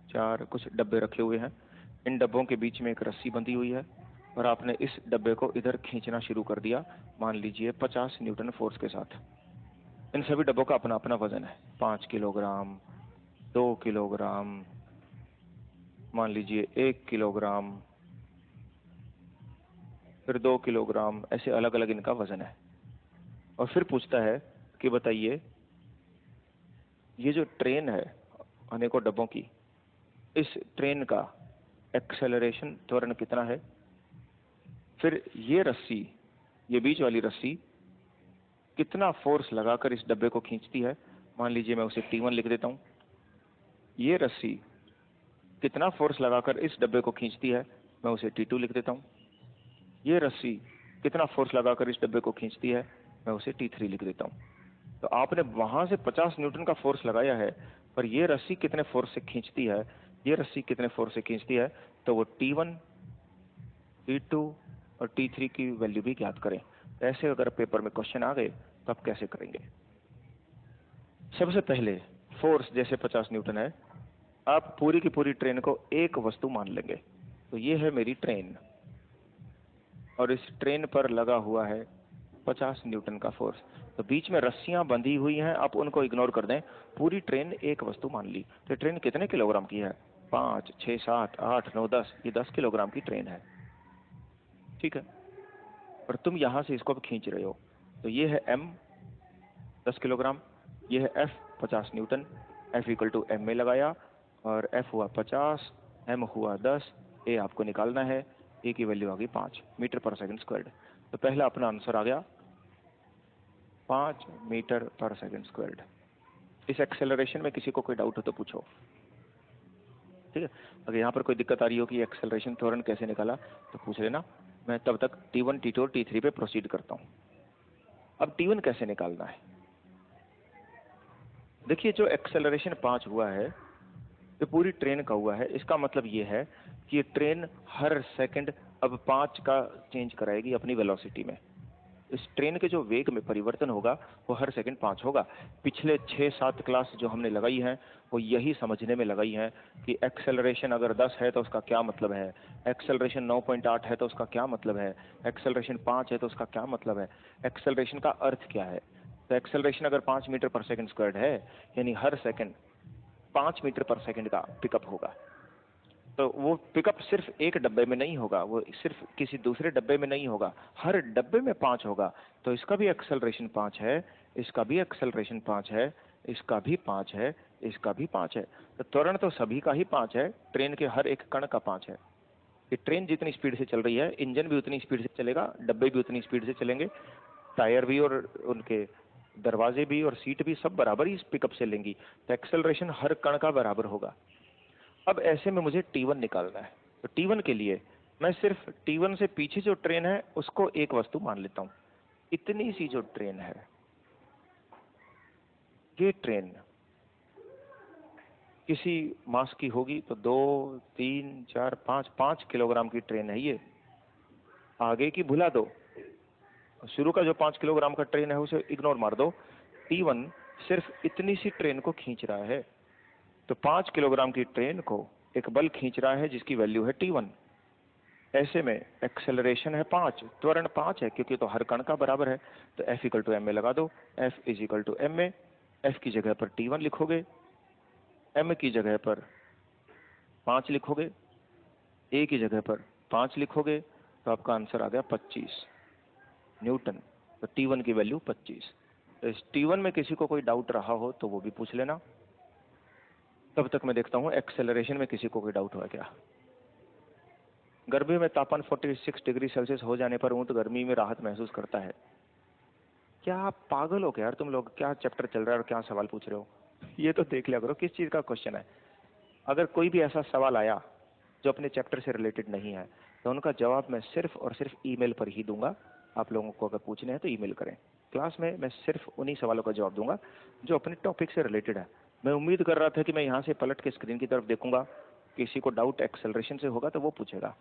Speaker 1: 4 कुछ डब्बे रखे हुए हैं। इन डब्बों के बीच में एक रस्सी बंधी हुई है और आपने इस डब्बे को इधर खींचना शुरू कर दिया, मान लीजिए 50 न्यूटन फोर्स के साथ। इन सभी डब्बों का अपना अपना वजन है, 5 किलोग्राम, 2 किलोग्राम, मान लीजिए 1 किलोग्राम, फिर 2 किलोग्राम, ऐसे अलग अलग इनका वजन है। और फिर पूछता है कि बताइए ये जो ट्रेन है अनेकों डब्बों की, इस ट्रेन का एक्सेलरेशन त्वरण कितना है। फिर ये रस्सी, ये बीच वाली रस्सी कितना फोर्स लगाकर इस डब्बे को खींचती है, मान लीजिए मैं उसे T1 लिख देता हूं। ये रस्सी कितना फोर्स लगाकर इस डब्बे को खींचती है, मैं उसे T2 लिख देता हूं। ये रस्सी कितना फोर्स लगाकर इस डब्बे को खींचती है, मैं उसे T3 लिख देता हूं। तो आपने वहां से 50 न्यूटन का फोर्स लगाया है, पर ये रस्सी कितने फोर्स से खींचती है, ये रस्सी कितने फोर्स से खींचती है, तो वो T1, T2 और T3 की वैल्यू भी ज्ञात करें। ऐसे अगर पेपर में क्वेश्चन आ गए तो आप कैसे करेंगे। सबसे पहले फोर्स जैसे 50 न्यूटन है, आप पूरी की पूरी ट्रेन को एक वस्तु मान लेंगे। तो ये है मेरी ट्रेन और इस ट्रेन पर लगा हुआ है 50 न्यूटन का फोर्स। तो बीच में रस्सियां बंधी हुई हैं, आप उनको इग्नोर कर दें, पूरी ट्रेन एक वस्तु मान ली। तो ट्रेन कितने किलोग्राम की है, 5 6 7 8 9 10, ये 10 किलोग्राम की ट्रेन है। ठीक है, और तुम यहां से इसको अब खींच रहे हो। तो ये है m 10 किलोग्राम, ये है F 50 न्यूटन। F इक्वल टू m में लगाया और F हुआ 50, m हुआ 10, a आपको निकालना है, a की वैल्यू आ गई 5 मीटर पर सेकंड स्क्वायर्ड। तो पहला अपना आंसर आ गया 5 मीटर पर सेकंड स्क्वायर्ड। इस एक्सेलरेशन में किसी को कोई डाउट हो तो पूछो। ठीक है, अगर यहाँ पर कोई दिक्कत आ रही हो कि एक्सेलरेशन त्वरण कैसे निकाला तो पूछ लेना, मैं तब तक T1 T2 और T3 पे प्रोसीड करता हूँ। अब T1 कैसे निकालना है। देखिए जो एक्सेलरेशन 5 हुआ है ये पूरी ट्रेन का हुआ है, इसका मतलब ये है कि ये ट्रेन हर सेकंड अब 5 का चेंज कराएगी अपनी वेलोसिटी में। इस ट्रेन के जो वेग में परिवर्तन होगा वो हर सेकंड 5 होगा। पिछले 6-7 क्लास जो हमने लगाई हैं वो यही समझने में लगाई हैं कि एक्सेलरेशन अगर 10 है तो उसका क्या मतलब है, एक्सेलरेशन 9.8 है तो उसका क्या मतलब है, एक्सेलरेशन 5 है तो उसका क्या मतलब है, एक्सेलरेशन का अर्थ क्या है। तो एक्सेलरेशन अगर 5 मीटर पर सेकंड स्क्वायर्ड है, यानी हर सेकंड 5 मीटर पर सेकंड का पिकअप होगा। तो वो पिकअप सिर्फ एक डब्बे में नहीं होगा, वो सिर्फ किसी दूसरे डब्बे में नहीं होगा, हर डब्बे में 5 होगा। तो इसका भी एक्सेलरेशन 5 है, इसका भी एक्सेलरेशन 5 है, इसका भी 5 है, इसका भी 5 है। तो त्वरण तो सभी का ही 5 है, ट्रेन के हर एक कण का 5 है। ये ट्रेन जितनी स्पीड से चल रही है, इंजन भी उतनी स्पीड से चलेगा, डब्बे भी उतनी स्पीड से चलेंगे, टायर भी और उनके दरवाजे भी और सीट भी सब बराबर ही पिकअप से लेंगी। तो एक्सेलरेशन हर कण का बराबर होगा। अब ऐसे में मुझे T1 निकालना है। तो T1 के लिए मैं सिर्फ T1 से पीछे जो ट्रेन है उसको एक वस्तु मान लेता हूं। इतनी सी जो ट्रेन है, ये ट्रेन किसी मास की होगी तो 2 3 4 5 5 किलोग्राम की ट्रेन है ये। आगे की भुला दो, शुरू का जो 5 किलोग्राम का ट्रेन है उसे इग्नोर मार दो। T1 सिर्फ इतनी सी ट्रेन को खींच रहा है। तो 5 किलोग्राम की ट्रेन को एक बल खींच रहा है जिसकी वैल्यू है T1। ऐसे में एक्सेलरेशन है 5, त्वरण 5 है क्योंकि तो हर कण का बराबर है। तो F इक्वल टू m में लगा दो, F is equal to m में F की जगह पर T1 लिखोगे, m की जगह पर 5 लिखोगे, a की जगह पर 5 लिखोगे, तो आपका आंसर आ गया 25 न्यूटन। तो T1 की वैल्यू 25। तो इस T1 में किसी को कोई डाउट रहा हो तो वो भी पूछ लेना। तब तक मैं देखता हूँ एक्सेलरेशन में किसी को कोई डाउट हुआ क्या। गर्मी में तापमान 46 डिग्री सेल्सियस हो जाने पर ऊंट गर्मी में राहत महसूस करता है। क्या आप पागल हो क्या यार तुम लोग, क्या चैप्टर चल रहा है और क्या सवाल पूछ रहे हो? ये तो देख लिया करो किस चीज़ का क्वेश्चन है। अगर कोई भी ऐसा सवाल आया जो अपने चैप्टर से रिलेटेड नहीं है तो उनका जवाब मैं सिर्फ और सिर्फ ईमेल पर ही दूंगा। आप लोगों को अगर पूछने हैं तो ईमेल करें। क्लास में मैं सिर्फ उन्हीं सवालों का जवाब दूंगा जो अपने टॉपिक से रिलेटेड है। मैं उम्मीद कर रहा था कि मैं यहाँ से पलट के स्क्रीन की तरफ देखूंगा, किसी को डाउट एक्सेलरेशन से होगा तो वो पूछेगा,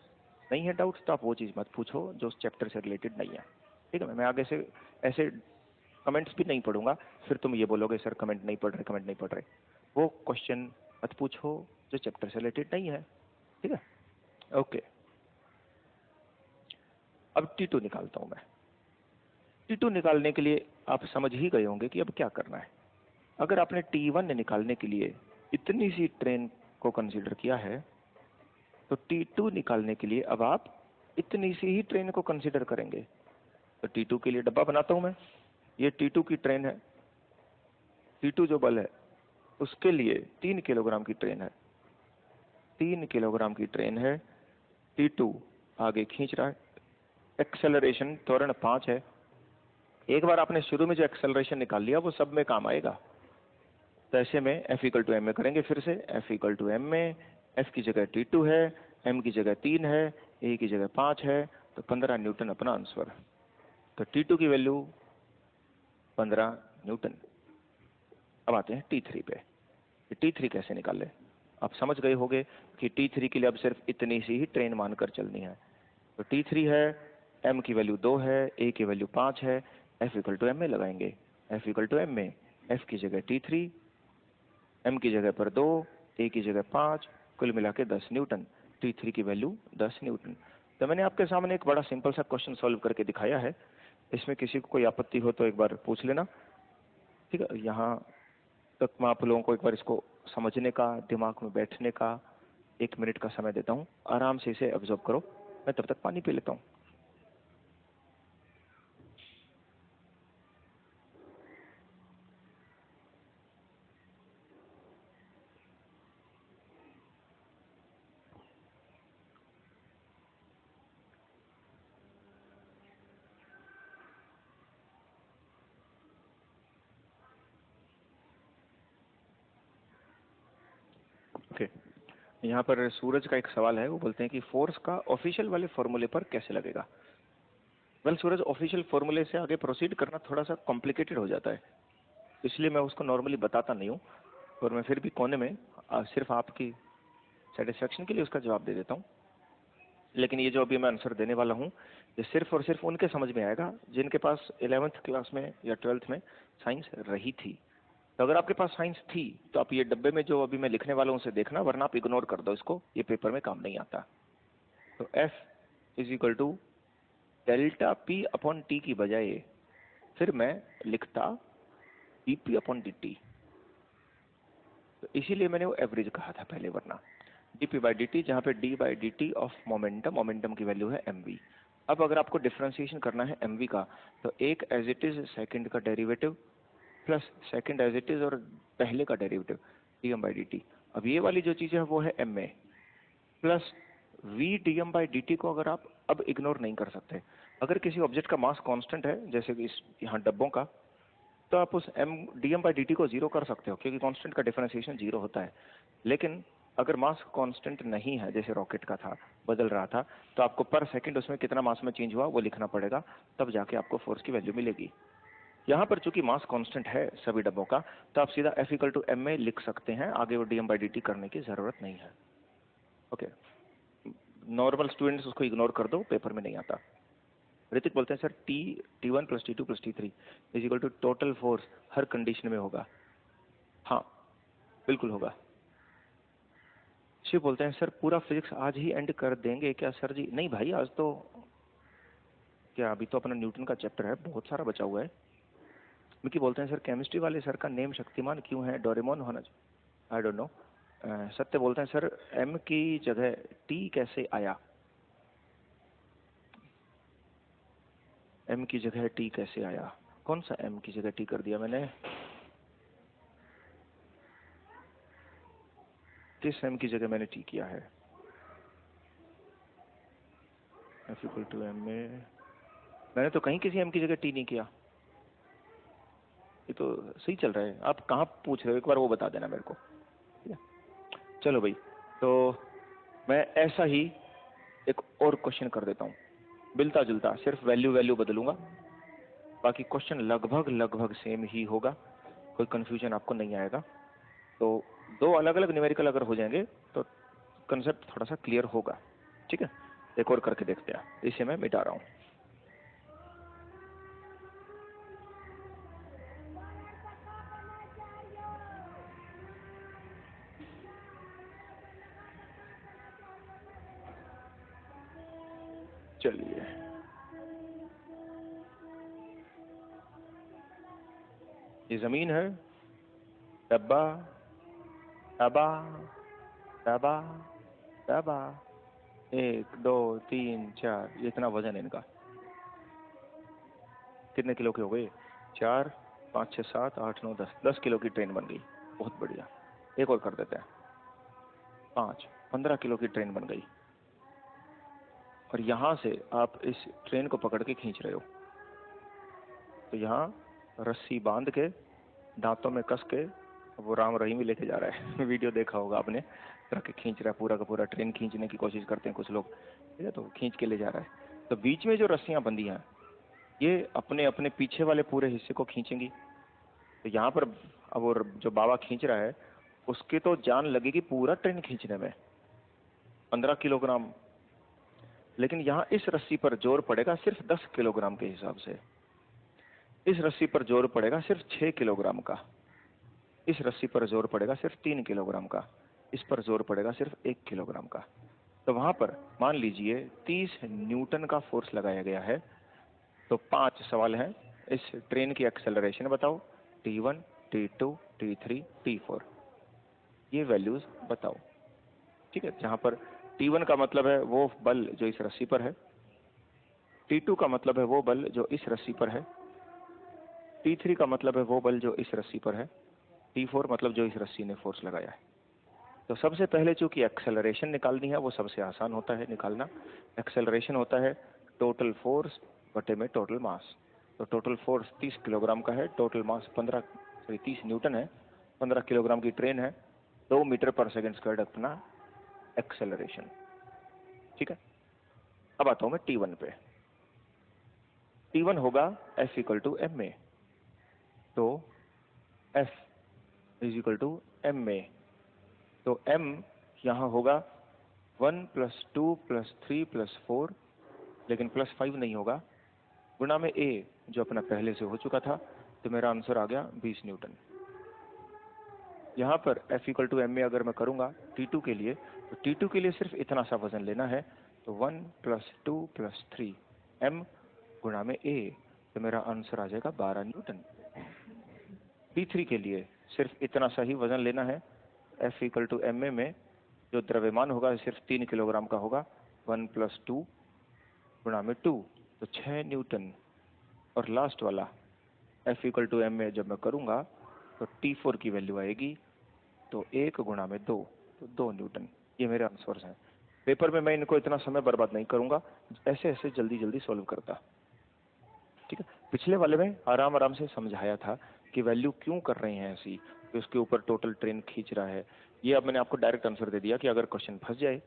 Speaker 1: नहीं है डाउट तो आप वो चीज़ मत पूछो जो उस चैप्टर से रिलेटेड नहीं है। ठीक है, मैं आगे से ऐसे कमेंट्स भी नहीं पढ़ूंगा, फिर तुम ये बोलोगे सर कमेंट नहीं पढ़ रहे, कमेंट नहीं पढ़ रहे। वो क्वेश्चन मत पूछो जो चैप्टर से रिलेटेड नहीं है। ठीक है, ओके। अब T2 निकालता हूं मैं। T2 निकालने के लिए आप समझ ही गए होंगे कि अब क्या करना है। अगर आपने T1 निकालने के लिए इतनी सी ट्रेन को कंसीडर किया है तो T2 निकालने के लिए अब आप इतनी सी ही ट्रेन को कंसीडर करेंगे। तो T2 के लिए डब्बा बनाता हूं मैं। ये T2 की ट्रेन है। T2 जो बल है उसके लिए 3 किलोग्राम की ट्रेन है। 3 किलोग्राम की ट्रेन है। T2 आगे खींच रहा है। एक्सेलरेशन त्वरण 5 है। एक बार आपने शुरू में जो एक्सेलरेशन निकाल लिया वो सब में काम आएगा। तो ऐसे में F इक्वल टू एम में करेंगे फिर से। F इक्वल टू एम में F की जगह T2 है, M की जगह 3 है, A की जगह 5 है, तो 15 न्यूटन अपना आंसर। तो T2 की वैल्यू 15 न्यूटन। अब आते हैं T3 पे। T3 कैसे निकाले? आप समझ गए होंगे कि T3 के लिए अब सिर्फ इतनी सी ही ट्रेन मानकर चलनी है। तो T3 है, M की वैल्यू 2 है, A की वैल्यू 5 है, F इक्वल टू एम में लगाएंगे। F इक्वल टू एम में F की जगह T3, M की जगह पर 2, A की जगह 5, कुल मिला के 10 न्यूटन। T3 की वैल्यू 10 न्यूटन। तो मैंने आपके सामने एक बड़ा सिंपल सा क्वेश्चन सॉल्व करके दिखाया है। इसमें किसी को कोई आपत्ति हो तो एक बार पूछ लेना। ठीक है, यहाँ तक मैं आप लोगों को एक बार इसको समझने का, दिमाग में बैठने का 1 मिनट का समय देता हूँ। आराम से इसे ऑब्जर्व करो। मैं तब तक पानी पी लेता हूँ। ओके, यहाँ पर सूरज का एक सवाल है। वो बोलते हैं कि फोर्स का ऑफिशियल वाले फॉर्मूले पर कैसे लगेगा। वेल सूरज, ऑफिशियल फॉर्मूले से आगे प्रोसीड करना थोड़ा सा कॉम्प्लिकेटेड हो जाता है, इसलिए मैं उसको नॉर्मली बताता नहीं हूँ। और मैं फिर भी कोने में सिर्फ आपकी सेटिस्फेक्शन के लिए उसका जवाब दे देता हूँ। लेकिन ये जो अभी मैं आंसर देने वाला हूँ ये सिर्फ और सिर्फ उनके समझ में आएगा जिनके पास 11th क्लास में या 12th में साइंस रही थी। तो अगर आपके पास साइंस थी तो आप ये डब्बे में जो अभी मैं लिखने वाला हूँ उसे देखना, वरना आप इग्नोर कर दो इसको, ये पेपर में काम नहीं आता। तो F is equal to delta P upon t की बजाय फिर मैं लिखता dP अपॉन dt। तो इसीलिए मैंने वो एवरेज कहा था पहले, वरना dP बाई dt, जहाँ पे d by dt of momentum, momentum की वैल्यू है mv। अब अगर आपको डिफ्रेंसिएशन करना है mv का तो एक एज इट इज सेकंड का derivative plus second as it is और पहले का डेरिवेटिव dm बाई dt। अब ये वाली जो चीज़ है वो है ma plus v dm by dt को अगर आप अब इग्नोर नहीं कर सकते। अगर किसी ऑब्जेक्ट का मास कांस्टेंट है जैसे कि इस यहाँ डब्बों का, तो आप उस m dm बाई dt को जीरो कर सकते हो क्योंकि कांस्टेंट का डिफरेंशिएशन जीरो होता है। लेकिन अगर मास कांस्टेंट नहीं है, जैसे रॉकेट का था, बदल रहा था, तो आपको पर सेकंड उसमें कितना मास में चेंज हुआ वो लिखना पड़ेगा, तब जाके आपको फोर्स की वैल्यू मिलेगी। यहाँ पर चूंकि मास कांस्टेंट है सभी डब्बों का, तो आप सीधा F इक्वल टू एम में लिख सकते हैं, आगे वो dm बाई dt करने की जरूरत नहीं है। ओके, नॉर्मल स्टूडेंट्स उसको इग्नोर कर दो, पेपर में नहीं आता। ऋतिक बोलते हैं sir T1 plus T2 plus T3 is equal to total force हर कंडीशन में होगा। हाँ बिल्कुल होगा। शिव बोलते हैं सर पूरा फिजिक्स आज ही एंड कर देंगे क्या सर जी? नहीं भाई, आज तो क्या, अभी तो अपना न्यूटन का चैप्टर है, बहुत सारा बचा हुआ है। मिकी बोलते हैं सर केमिस्ट्री वाले सर का नेम शक्तिमान क्यों है, डोरेमोन होना चाहिए। I don't know. सत्य बोलते हैं सर M की जगह T कैसे आया? M की जगह T कैसे आया? कौन सा M की जगह T कर दिया मैंने? किस M की जगह मैंने T किया है? F इक्वल टू M में मैंने तो कहीं किसी M की जगह T नहीं किया। ये तो सही चल रहा है। आप कहाँ पूछ रहे हो, एक बार वो बता देना मेरे को, ठीक है? चलो भाई, तो मैं ऐसा ही एक और क्वेश्चन कर देता हूँ, मिलता जुलता, सिर्फ वैल्यू वैल्यू बदलूंगा, बाकी क्वेश्चन लगभग लगभग सेम ही होगा, कोई कंफ्यूजन आपको नहीं आएगा। तो दो अलग अलग न्यूमेरिकल अगर हो जाएंगे तो कंसेप्ट थोड़ा सा क्लियर होगा, ठीक है? एक और करके देखते हैं, इसे मैं मिटा रहा हूँ। चलिए, ये जमीन है, डब्बा डब्बा डब्बा डब्बा, 1 2 3 4, ये इतना वजन है इनका। कितने किलो के हो गए? 4 5 6 7 8 9 10, 10 किलो की ट्रेन बन गई। बहुत बढ़िया। एक और कर देते हैं, 5 15 किलो की ट्रेन बन गई। और यहाँ से आप इस ट्रेन को पकड़ के खींच रहे हो, तो यहाँ रस्सी बांध के दांतों में कस के वो राम रहीम ही लेके जा रहा है। वीडियो देखा होगा आपने, रख के खींच रहा है, पूरा का पूरा ट्रेन खींचने की कोशिश करते हैं कुछ लोग, ठीक है? तो खींच के ले जा रहा है। तो बीच में जो रस्सियां बंधी हैं ये अपने अपने पीछे वाले पूरे हिस्से को खींचेंगी। तो यहाँ पर अब वो जो बाबा खींच रहा है उसकी तो जान लगेगी पूरा ट्रेन खींचने में, 15 किलोग्राम। लेकिन यहाँ इस रस्सी पर जोर पड़ेगा सिर्फ 10 किलोग्राम के हिसाब से, इस रस्सी पर जोर पड़ेगा सिर्फ 6 किलोग्राम का, इस रस्सी पर जोर पड़ेगा सिर्फ 3 किलोग्राम का, इस पर जोर पड़ेगा सिर्फ 1 किलोग्राम का। तो वहां पर मान लीजिए 30 न्यूटन का फोर्स लगाया गया है। तो 5 सवाल हैं, इस ट्रेन की एक्सेलरेशन बताओ, T1 T2 T3 T4, ये वैल्यूज बताओ, ठीक है? जहां पर T1 का मतलब है वो बल जो इस रस्सी पर है, T2 का मतलब है वो बल जो इस रस्सी पर है, T3 का मतलब है वो बल जो इस रस्सी पर है, T4 मतलब जो इस रस्सी ने फोर्स लगाया है। तो सबसे पहले चूंकि एक्सेलरेशन निकालनी है, वो सबसे आसान होता है निकालना। एक्सेलरेशन होता है टोटल फोर्स बटे में टोटल मास। तो टोटल फोर्स 30 किलोग्राम का है, टोटल मास 30 न्यूटन है, 15 किलोग्राम की ट्रेन है, 2 मीटर पर सेकेंड स्क्वायर अपना एक्सेलरेशन, ठीक है? अब आता हूं मैं T1 पे। T1 होगा F equal to m a. तो F is equal to m a. तो M यहाँ होगा 1 + 2 + 3 + 4, लेकिन +5 नहीं होगा, गुणा में A जो अपना पहले से हो चुका था। तो मेरा आंसर आ गया 20 न्यूटन। यहाँ पर F equal to m a अगर मैं करूँगा T2 के लिए, तो T2 के लिए सिर्फ इतना सा वजन लेना है। तो 1 + 2 + 3 M गुणा में A, तो मेरा आंसर आ जाएगा 12 न्यूटन। T3 के लिए सिर्फ इतना सा ही वजन लेना है। F equal to m a में जो द्रव्यमान होगा सिर्फ 3 किलोग्राम का होगा, 1 + 2 गुणा में 2, तो 6 न्यूटन। और लास्ट वाला F equal to m a जब मैं करूँगा तो T4 की वैल्यू आएगी, तो 1 गुणा में 2, तो 2 न्यूटन। ये मेरे आंसर्स हैं। पेपर में मैं इनको इतना समय बर्बाद नहीं करूँगा, ऐसे ऐसे जल्दी जल्दी सॉल्व करता, ठीक है? पिछले वाले में आराम आराम से समझाया था कि वैल्यू क्यों कर रहे हैं ऐसी, कि उसके ऊपर टोटल ट्रेन खींच रहा है। ये अब मैंने आपको डायरेक्ट आंसर दे दिया कि अगर क्वेश्चन फंस जाए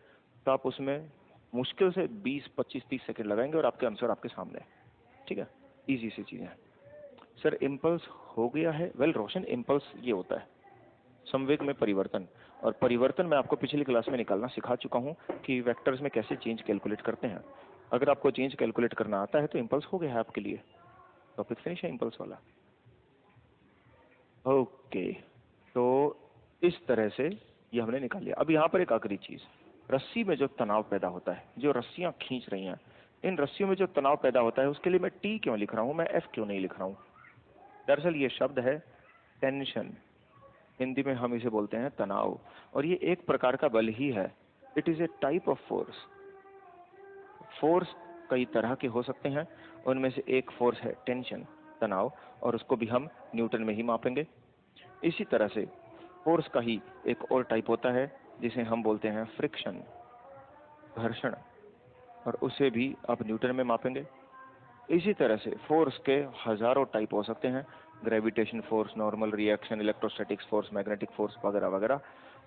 Speaker 1: तो आप उसमें मुश्किल से 20 25 30 सेकंड लगाएंगे और आपके आंसर आपके सामने है, ठीक है? इजी सी चीजें हैं। सर इम्पल्स हो गया है? वेल रोशन, इम्पल्स ये होता है संवेग में परिवर्तन, और परिवर्तन मैं आपको पिछली क्लास में निकालना सिखा चुका हूँ कि वेक्टर्स में कैसे चेंज कैलकुलेट करते हैं। अगर आपको चेंज कैलकुलेट करना आता है तो इम्पल्स हो गया है आपके लिए। टॉपिक फिनिश है इम्पल्स वाला। ओके, तो इस तरह से ये हमने निकाल लिया। अब यहाँ पर एक आखिरी चीज, रस्सी में जो तनाव पैदा होता है, जो रस्सियां खींच रही हैं, इन रस्सियों में जो तनाव पैदा होता है उसके लिए मैं T क्यों लिख रहा हूँ, मैं F क्यों नहीं लिख रहा हूँ? दरअसल ये शब्द है टेंशन, हिंदी में हम इसे बोलते हैं तनाव, और ये एक प्रकार का बल ही है। It is a type of force. Force कई तरह के हो सकते हैं, उनमें से एक फोर्स है टेंशन, तनाव, और उसको भी हम न्यूटन में ही मापेंगे। इसी तरह से फोर्स का ही एक और टाइप होता है जिसे हम बोलते हैं फ्रिक्शन, घर्षण, और उसे भी आप न्यूटन में मापेंगे। इसी तरह से फोर्स के हजारों टाइप हो सकते हैं, gravitation force, normal reaction, electrostatics force, magnetic force वगैरह वगैरह,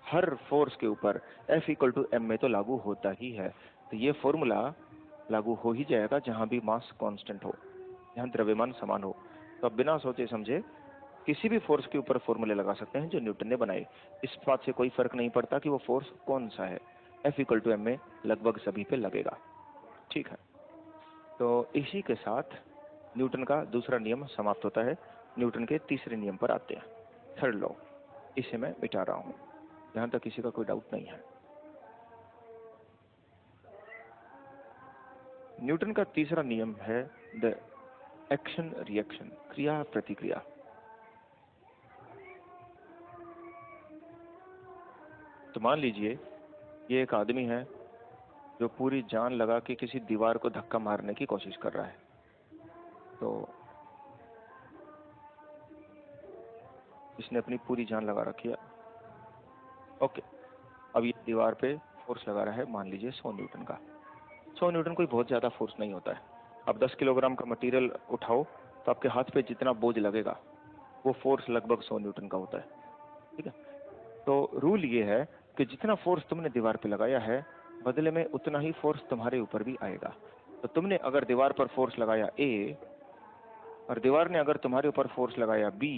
Speaker 1: हर फोर्स के ऊपर F = ma तो लागू होता ही है। तो ये फॉर्मूला लागू हो ही जाएगा जहां भी मास कांस्टेंट हो, जहां द्रव्यमान समान हो। तो अब बिना सोचे समझे किसी भी फोर्स के ऊपर फॉर्मूले लगा सकते हैं जो न्यूटन ने बनाए। इस बात से कोई फर्क नहीं पड़ता कि वो फोर्स कौन सा है, F = ma लगभग सभी पे लगेगा। ठीक है, तो इसी के साथ न्यूटन का दूसरा नियम समाप्त होता है। न्यूटन के तीसरे नियम पर आते हैं, थर्ड लॉ। इसे मैं मिटा रहा हूं, यहां तक किसी का कोई डाउट नहीं है। न्यूटन का तीसरा नियम है द एक्शन रिएक्शन, क्रिया प्रतिक्रिया। तो मान लीजिए ये एक आदमी है जो पूरी जान लगा के किसी दीवार को धक्का मारने की कोशिश कर रहा है। तो इसने अपनी पूरी जान लगा रखी है। ओके, अब ये दीवार पे फोर्स लगा रहा है, मान लीजिए 100 न्यूटन का। 100 न्यूटन कोई बहुत ज्यादा फोर्स नहीं होता है। अब 10 किलोग्राम का मटेरियल उठाओ तो आपके हाथ पे जितना बोझ लगेगा वो फोर्स लगभग 100 न्यूटन का होता है। ठीक है, तो रूल ये है कि जितना फोर्स तुमने दीवार पे लगाया है बदले में उतना ही फोर्स तुम्हारे ऊपर भी आएगा। तो तुमने अगर दीवार पर फोर्स लगाया A और दीवार ने अगर तुम्हारे ऊपर फोर्स लगाया B,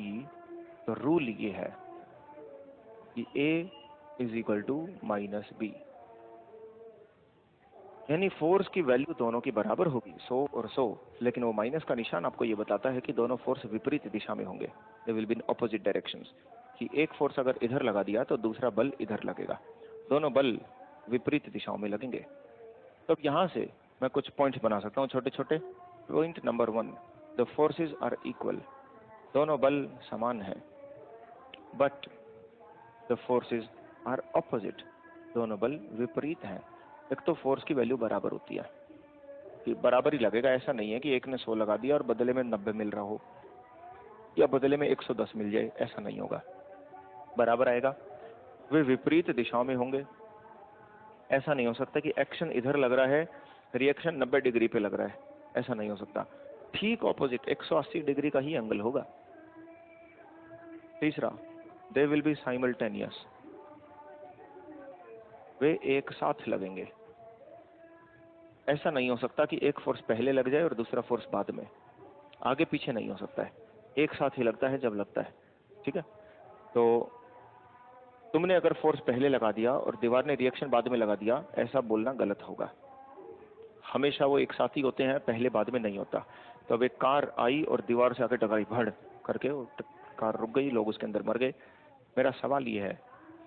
Speaker 1: तो रूल ये है कि A = -B, यानी फोर्स की वैल्यू दोनों की बराबर होगी, 100 और 100, लेकिन वो माइनस का निशान आपको ये बताता है कि दोनों फोर्स विपरीत दिशा में होंगे। They will be in opposite directions, कि एक फोर्स अगर इधर लगा दिया तो दूसरा बल इधर लगेगा, दोनों बल विपरीत दिशाओं में लगेंगे। तो अब यहाँ से मैं कुछ पॉइंट्स बना सकता हूँ छोटे छोटे। Point number 1, the forces are equal, दोनों बल समान है। But the forces are opposite, दोनों बल विपरीत हैं। एक तो फोर्स की वैल्यू बराबर होती है कि बराबर ही लगेगा, ऐसा नहीं है कि एक ने 100 लगा दिया और बदले में 90 मिल रहा हो या बदले में 110 मिल जाए, ऐसा नहीं होगा, बराबर आएगा। वे विपरीत दिशाओं में होंगे। ऐसा नहीं हो सकता कि एक्शन इधर लग रहा है, रिएक्शन 90 डिग्री पे लग रहा है, ऐसा नहीं हो सकता। ठीक ऑपोजिट 180 डिग्री का ही एंगल होगा। तीसरा, दे विल बी साइमल्टेनियस, वे एक साथ लगेंगे। ऐसा नहीं हो सकता कि एक फोर्स पहले लग जाए और दूसरा फोर्स बाद में, आगे पीछे नहीं हो सकता है, एक साथ ही लगता है जब लगता है। ठीक है, तो तुमने अगर फोर्स पहले लगा दिया और दीवार ने रिएक्शन बाद में लगा दिया, ऐसा बोलना गलत होगा। हमेशा वो एक साथ ही होते हैं, पहले बाद में नहीं होता। तो अब एक कार आई और दीवार से आके टकराई, भड़ करके कार रुक गई, लोग उसके अंदर मर गए। मेरा सवाल ये है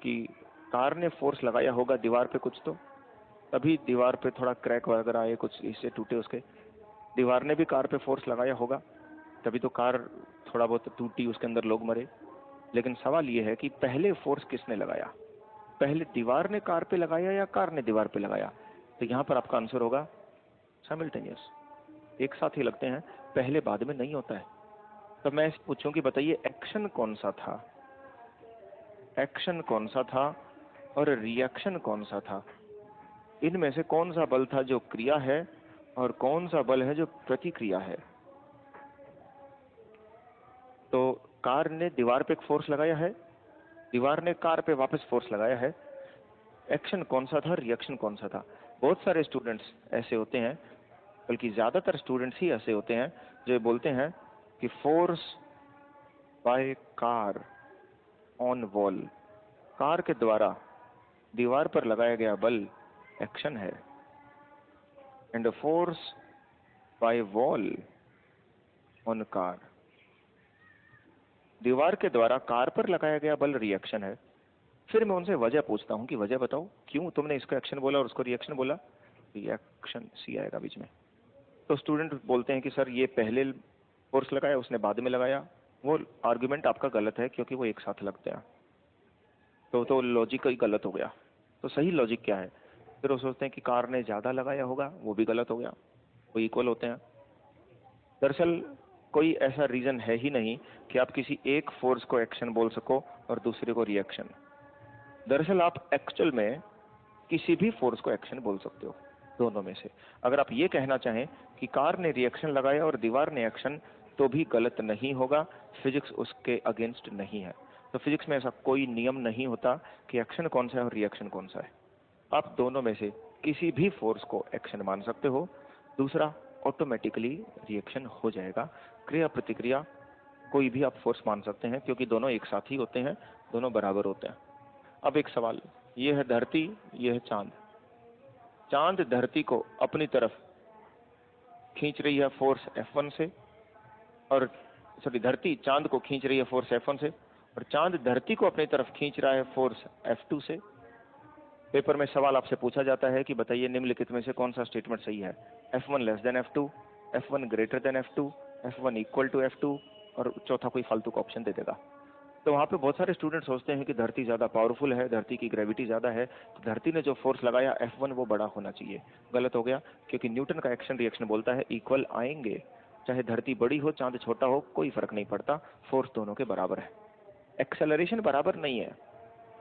Speaker 1: कि कार ने फोर्स लगाया होगा दीवार पे कुछ, तो तभी दीवार पे थोड़ा क्रैक वगैरह आए, कुछ हिस्से टूटे उसके। दीवार ने भी कार पे फोर्स लगाया होगा, तभी तो कार थोड़ा बहुत टूटी, उसके अंदर लोग मरे। लेकिन सवाल ये है कि पहले फोर्स किसने लगाया, पहले दीवार ने कार पे लगाया या कार ने दीवार पे लगाया? तो यहाँ पर आपका आंसर होगा साइमल्टेनियस, एक साथ ही लगते हैं, पहले बाद में नहीं होता है। तब मैं पूछूं कि बताइए एक्शन कौन सा था, एक्शन कौन सा था और रिएक्शन कौन सा था? इनमें से कौन सा बल था जो क्रिया है और कौन सा बल है जो प्रतिक्रिया है? तो कार ने दीवार पे एक फोर्स लगाया है, दीवार ने कार पे वापस फोर्स लगाया है। एक्शन कौन सा था, रिएक्शन कौन सा था? बहुत सारे स्टूडेंट्स ऐसे होते हैं, बल्कि ज्यादातर स्टूडेंट्स ही ऐसे होते हैं जो बोलते हैं कि force by car on wall, car के द्वारा दीवार पर लगाया गया बल एक्शन है, and force by wall on car, दीवार के द्वारा कार पर लगाया गया बल रिएक्शन है। फिर मैं उनसे वजह पूछता हूं कि वजह बताओ, क्यों तुमने इसको एक्शन बोला और उसको रिएक्शन बोला? रिएक्शन सी आएगा बीच में। तो स्टूडेंट बोलते हैं कि सर ये पहले फोर्स लगाया, उसने बाद में लगाया। वो आर्गुमेंट आपका गलत है क्योंकि वो एक साथ लगते हैं, तो लॉजिक ही गलत हो गया। तो सही लॉजिक क्या है? फिर वो सोचते हैं कि कार ने ज्यादा लगाया होगा, वो भी गलत हो गया, वो इक्वल होते हैं। दरअसल कोई ऐसा रीजन है ही नहीं कि आप किसी एक फोर्स को एक्शन बोल सको और दूसरे को रिएक्शन। दरअसल आप एक्चुअल में किसी भी फोर्स को एक्शन बोल सकते हो, दोनों में से। अगर आप ये कहना चाहें कि कार ने रिएक्शन लगाया और दीवार ने एक्शन, तो भी गलत नहीं होगा, फिजिक्स उसके अगेंस्ट नहीं है। तो फिजिक्स में ऐसा कोई नियम नहीं होता कि एक्शन कौन सा है और रिएक्शन कौन सा है। आप दोनों में से किसी भी फोर्स को एक्शन मान सकते हो, दूसरा ऑटोमेटिकली रिएक्शन हो जाएगा। क्रिया प्रतिक्रिया कोई भी आप फोर्स मान सकते हैं, क्योंकि दोनों एक साथ ही होते हैं, दोनों बराबर होते हैं। अब एक सवाल, ये है धरती, ये है चांद। चांद धरती को अपनी तरफ खींच रही है फोर्स F1 से, और सॉरी धरती चांद को खींच रही है फोर्स F1 से, और चांद धरती को अपनी तरफ खींच रहा है फोर्स F2 से। पेपर में सवाल आपसे पूछा जाता है कि बताइए निम्नलिखित में से कौन सा स्टेटमेंट सही है, F1 less than F2, F1 greater than F2, F1 equal to F2, और चौथा कोई फालतू का ऑप्शन दे देगा। तो वहाँ पे बहुत सारे स्टूडेंट सोचते हैं कि धरती ज़्यादा पावरफुल है, धरती की ग्रेविटी ज़्यादा है, तो धरती ने जो फोर्स लगाया F1 वो बड़ा होना चाहिए। गलत हो गया, क्योंकि न्यूटन का एक्शन रिएक्शन बोलता है इक्वल आएंगे, चाहे धरती बड़ी हो चांद छोटा हो कोई फर्क नहीं पड़ता, फोर्स दोनों के बराबर है। एक्सेलरेशन बराबर नहीं है,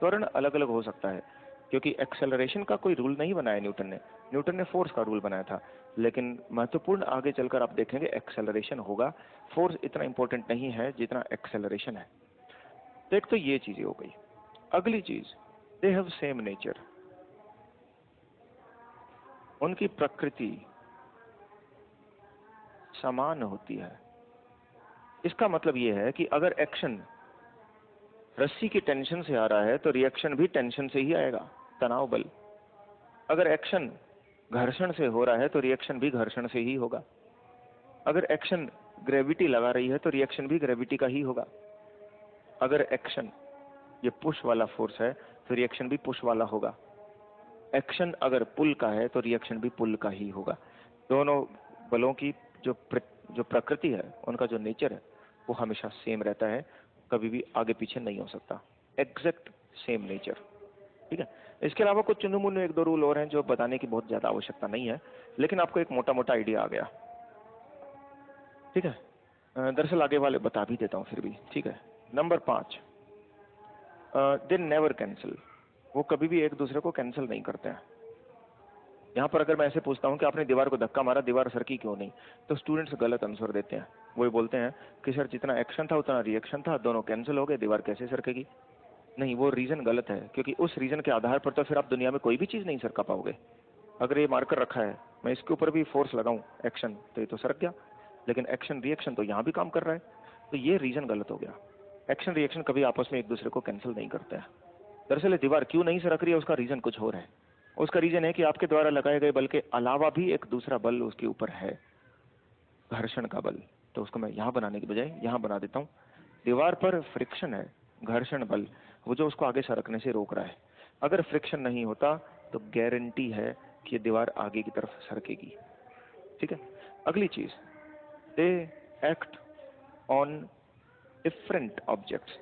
Speaker 1: त्वरण अलग अलग हो सकता है, क्योंकि एक्सेलरेशन का कोई रूल नहीं बनाया न्यूटन ने फोर्स का रूल बनाया था। लेकिन महत्वपूर्ण आगे चलकर आप देखेंगे एक्सेलरेशन होगा, फोर्स इतना इंपॉर्टेंट नहीं है जितना एक्सेलरेशन है। तो एक तो ये चीजें हो गई। अगली चीज, दे हैव सेम नेचर, उनकी प्रकृति समान होती है। इसका मतलब ये है कि अगर एक्शन रस्सी की टेंशन से आ रहा है तो रिएक्शन भी टेंशन से ही आएगा, तनाव बल। अगर एक्शन घर्षण से हो रहा है तो रिएक्शन भी घर्षण से ही होगा। अगर एक्शन ग्रेविटी लगा रही है तो रिएक्शन भी ग्रेविटी का ही होगा। अगर एक्शन ये पुश वाला फोर्स है तो रिएक्शन भी पुश वाला होगा। एक्शन अगर पुल का है तो रिएक्शन भी पुल का ही होगा। दोनों बलों की जो प्रकृति है, उनका जो नेचर है वो हमेशा सेम रहता है, कभी भी आगे पीछे नहीं हो सकता, एग्जैक्ट सेम नेचर। ठीक है। इसके अलावा कुछ चुनु मुन्नु एक दो रूल और हैं जो बताने की बहुत ज्यादा आवश्यकता नहीं है, लेकिन आपको एक मोटा मोटा आइडिया आ गया। ठीक है। दरअसल आगे वाले बता भी देता हूँ फिर भी। ठीक है। नंबर 5, दे नेवर कैंसिल, वो कभी भी एक दूसरे को कैंसिल नहीं करते हैं। यहाँ पर अगर मैं ऐसे पूछता हूँ कि आपने दीवार को धक्का मारा, दीवार सरकी क्यों नहीं, तो स्टूडेंट्स गलत आंसर देते हैं। वो बोलते हैं कि सर जितना एक्शन था उतना रिएक्शन था, दोनों कैंसिल हो गए, दीवार कैसे सरकेगी। नहीं, वो रीजन गलत है, क्योंकि उस रीजन के आधार पर तो फिर आप दुनिया में कोई भी चीज नहीं सरका पाओगे। अगर ये मार्कर रखा है, मैं इसके ऊपर भी फोर्स लगाऊं एक्शन, तो ये तो सरक गया, लेकिन एक्शन रिएक्शन तो यहाँ भी काम कर रहा है, तो ये रीजन गलत हो गया। एक्शन रिएक्शन कभी आपस में एक दूसरे को कैंसिल नहीं करते हैं। दरअसल दीवार क्यों नहीं सरक रही है उसका रीजन कुछ और है। उसका रीजन है कि आपके द्वारा लगाए गए बल के अलावा भी एक दूसरा बल उसके ऊपर है, घर्षण का बल। तो उसको मैं यहाँ बनाने की बजाय यहाँ बना देता हूँ। दीवार पर फ्रिक्शन है, घर्षण बल, वो जो उसको आगे सरकने से रोक रहा है। अगर फ्रिक्शन नहीं होता तो गारंटी है कि ये दीवार आगे की तरफ सरकेगी। ठीक है। अगली चीज, they act on different objects,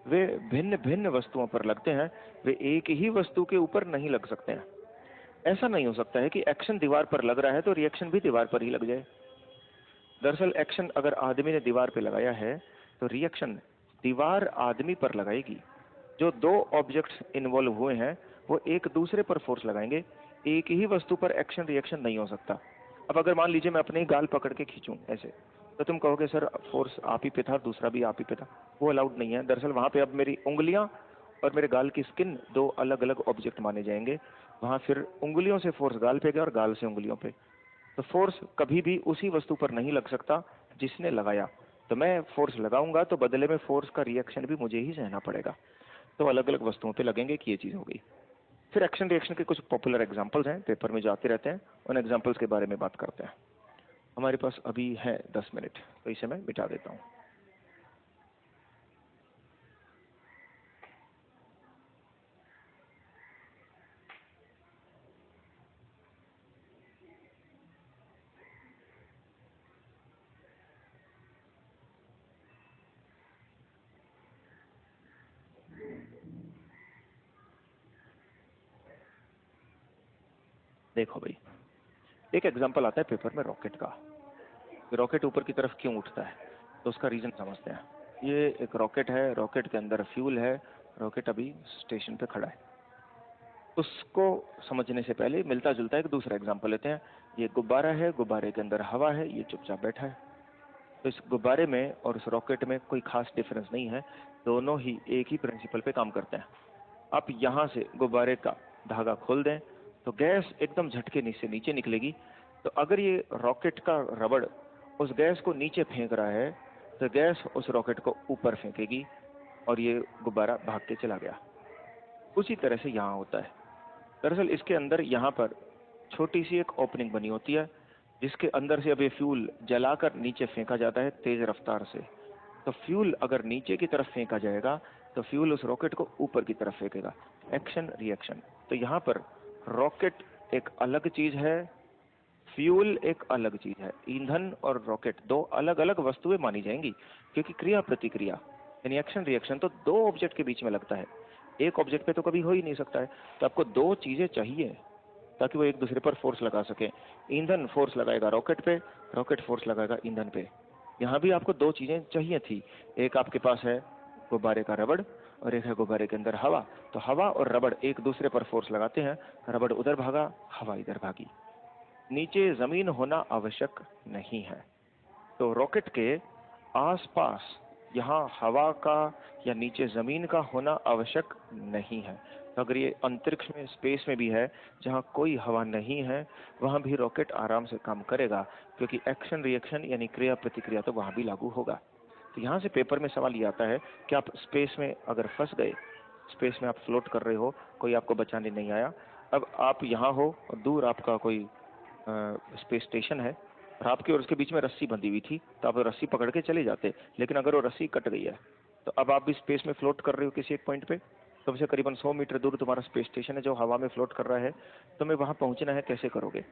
Speaker 1: वे भिन्न भिन्न वस्तुओं पर लगते हैं, वे एक ही वस्तु के ऊपर नहीं लग सकते हैं। ऐसा नहीं हो सकता है कि एक्शन दीवार पर लग रहा है तो रिएक्शन भी दीवार पर ही लग जाए। दरअसल एक्शन अगर आदमी ने दीवार पे लगाया है तो रिएक्शन दीवार आदमी पर लगाएगी। जो दो ऑब्जेक्ट्स इन्वॉल्व हुए हैं वो एक दूसरे पर फोर्स लगाएंगे, एक ही वस्तु पर एक्शन रिएक्शन नहीं हो सकता। अब अगर मान लीजिए मैं अपने ही गाल पकड़ के खींचूं ऐसे, तो तुम कहोगे सर फोर्स आप ही पे था, दूसरा भी आप ही पे था, वो अलाउड नहीं है। दरअसल वहां पे अब मेरी उंगलियां और मेरे गाल की स्किन दो अलग अलग ऑब्जेक्ट माने जाएंगे। वहां फिर उंगलियों से फोर्स गाल पे गया और गाल से उंगलियों पे, तो फोर्स कभी भी उसी वस्तु पर नहीं लग सकता जिसने लगाया। तो मैं फोर्स लगाऊंगा तो बदले में फोर्स का रिएक्शन भी मुझे ही सहना पड़ेगा। तो अलग अलग वस्तुओं पे लगेंगे कि ये चीज हो गई। फिर एक्शन रिएक्शन के कुछ पॉपुलर एग्जांपल्स हैं, पेपर में जो आते रहते हैं, उन एग्जांपल्स के बारे में बात करते हैं। हमारे पास अभी है 10 मिनट, तो इसे मैं मिटा देता हूँ। देखो भाई, एक एग्जांपल आता है पेपर में रॉकेट का। रॉकेट ऊपर की तरफ क्यों उठता है, तो उसका रीजन समझते हैं। ये एक रॉकेट है, रॉकेट के अंदर फ्यूल है, रॉकेट अभी स्टेशन पे खड़ा है। उसको समझने से पहले मिलता जुलता एक दूसरा एग्जांपल लेते हैं। ये गुब्बारा है, गुब्बारे के अंदर हवा है, ये चुपचाप बैठा है। तो इस गुब्बारे में और इस रॉकेट में कोई खास डिफरेंस नहीं है, दोनों ही एक ही प्रिंसिपल पे काम करते हैं। आप यहाँ से गुब्बारे का धागा खोल दें तो गैस एकदम झटके से नीचे निकलेगी। तो अगर ये रॉकेट का रबड़ उस गैस को नीचे फेंक रहा है तो गैस उस रॉकेट को ऊपर फेंकेगी और ये गुब्बारा भाग के चला गया। उसी तरह से यहाँ होता है। दरअसल इसके अंदर यहाँ पर छोटी सी एक ओपनिंग बनी होती है जिसके अंदर से अब ये फ्यूल जलाकर नीचे फेंका जाता है तेज रफ्तार से। तो फ्यूल अगर नीचे की तरफ फेंका जाएगा तो फ्यूल उस रॉकेट को ऊपर की तरफ फेंकेगा। Action reaction. तो यहाँ पर रॉकेट एक अलग चीज है, फ्यूल एक अलग चीज है। ईंधन और रॉकेट दो अलग अलग वस्तुएं मानी जाएंगी क्योंकि क्रिया प्रतिक्रिया यानी एक्शन रिएक्शन तो दो ऑब्जेक्ट के बीच में लगता है, एक ऑब्जेक्ट पे तो कभी हो ही नहीं सकता है। तो आपको दो चीजें चाहिए ताकि वो एक दूसरे पर फोर्स लगा सके। ईंधन फोर्स लगाएगा रॉकेट पे, रॉकेट फोर्स लगाएगा ईंधन पे। यहाँ भी आपको दो चीजें चाहिए थी, एक आपके पास है गुब्बारे का रबड़ और एक है गुब्बारे के अंदर हवा। तो हवा और रबड़ एक दूसरे पर फोर्स लगाते हैं, रबड़ उधर भागा, हवा इधर भागी। नीचे जमीन होना आवश्यक नहीं है। तो रॉकेट के आसपास यहाँ हवा का या नीचे जमीन का होना आवश्यक नहीं है। तो अगर ये अंतरिक्ष में स्पेस में भी है जहाँ कोई हवा नहीं है वहाँ भी रॉकेट आराम से काम करेगा क्योंकि एक्शन रिएक्शन यानी क्रिया प्रतिक्रिया तो वहाँ भी लागू होगा। तो यहाँ से पेपर में सवाल ये आता है कि आप स्पेस में अगर फंस गए, स्पेस में आप फ्लोट कर रहे हो, कोई आपको बचाने नहीं आया, अब आप यहाँ हो और दूर आपका कोई स्पेस स्टेशन है और आपके और उसके बीच में रस्सी बंधी हुई थी तो आप रस्सी पकड़ के चले जाते। लेकिन अगर वो रस्सी कट गई है तो अब आप भी स्पेस में फ्लोट कर रहे हो किसी एक पॉइंट पे, तुमसे करीबन 100 मीटर दूर तुम्हारा स्पेस स्टेशन है जो हवा में फ्लोट कर रहा है, तुम्हें वहां पहुंचना है, कैसे करोगे?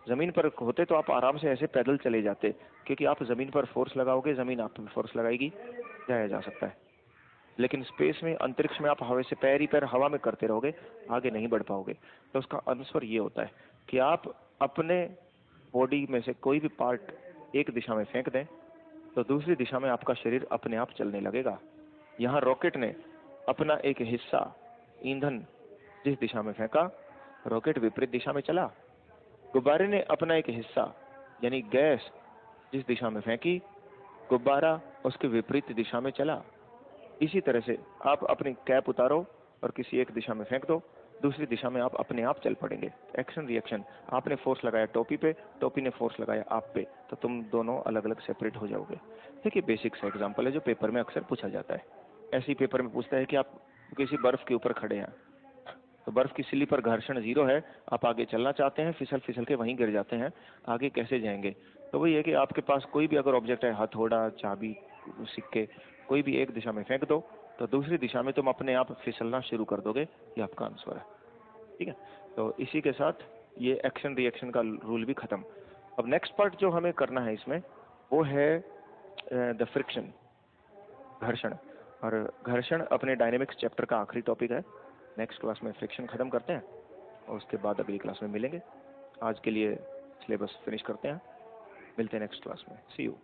Speaker 1: जमीन पर होते तो आप आराम से ऐसे पैदल चले जाते क्योंकि आप जमीन पर फोर्स लगाओगे, जमीन आप पर फोर्स लगाएगी, जाया जा सकता है। लेकिन स्पेस में अंतरिक्ष में आप हवा से पैर ही पैर हवा में करते रहोगे, आगे नहीं बढ़ पाओगे। तो उसका आंसर ये होता है कि आप अपने बॉडी में से कोई भी पार्ट एक दिशा में फेंक दें तो दूसरी दिशा में आपका शरीर अपने आप चलने लगेगा। यहाँ रॉकेट ने अपना एक हिस्सा ईंधन जिस दिशा में फेंका, रॉकेट विपरीत दिशा में चला। गुब्बारे ने अपना एक हिस्सा यानी गैस जिस दिशा में फेंकी, गुब्बारा उसके विपरीत दिशा में चला। इसी तरह से आप अपनी कैप उतारो और किसी एक दिशा में फेंक दो, दूसरी दिशा में आप अपने आप चल पड़ेंगे। एक्शन रिएक्शन, आपने फोर्स लगाया टोपी पे, टोपी ने फोर्स लगाया आप पे, तो तुम दोनों अलग अलग सेपरेट हो जाओगे। देखिए बेसिक सा एग्जांपल है जो पेपर में अक्सर पूछा जाता है। ऐसे ही पेपर में पूछता है कि आप किसी बर्फ के ऊपर खड़े हैं तो बर्फ की सिल्ली पर घर्षण 0 है, आप आगे चलना चाहते हैं, फिसल फिसल के वहीं गिर जाते हैं, आगे कैसे जाएंगे? तो वही है कि आपके पास कोई भी अगर ऑब्जेक्ट है, हथौड़ा, चाबी, सिक्के, कोई भी एक दिशा में फेंक दो तो दूसरी दिशा में तुम अपने आप फिसलना शुरू कर दोगे। ये आपका आंसर है। ठीक है, तो इसी के साथ ये एक्शन रिएक्शन का रूल भी खत्म। अब नेक्स्ट पार्ट जो हमें करना है इसमें वो है द फ्रिक्शन, घर्षण। और घर्षण अपने डायनेमिक्स चैप्टर का आखिरी टॉपिक है। नेक्स्ट क्लास में फ्रिक्शन खत्म करते हैं और उसके बाद अगली क्लास में मिलेंगे। आज के लिए सिलेबस फिनिश करते हैं, मिलते हैं नेक्स्ट क्लास में। सी यू।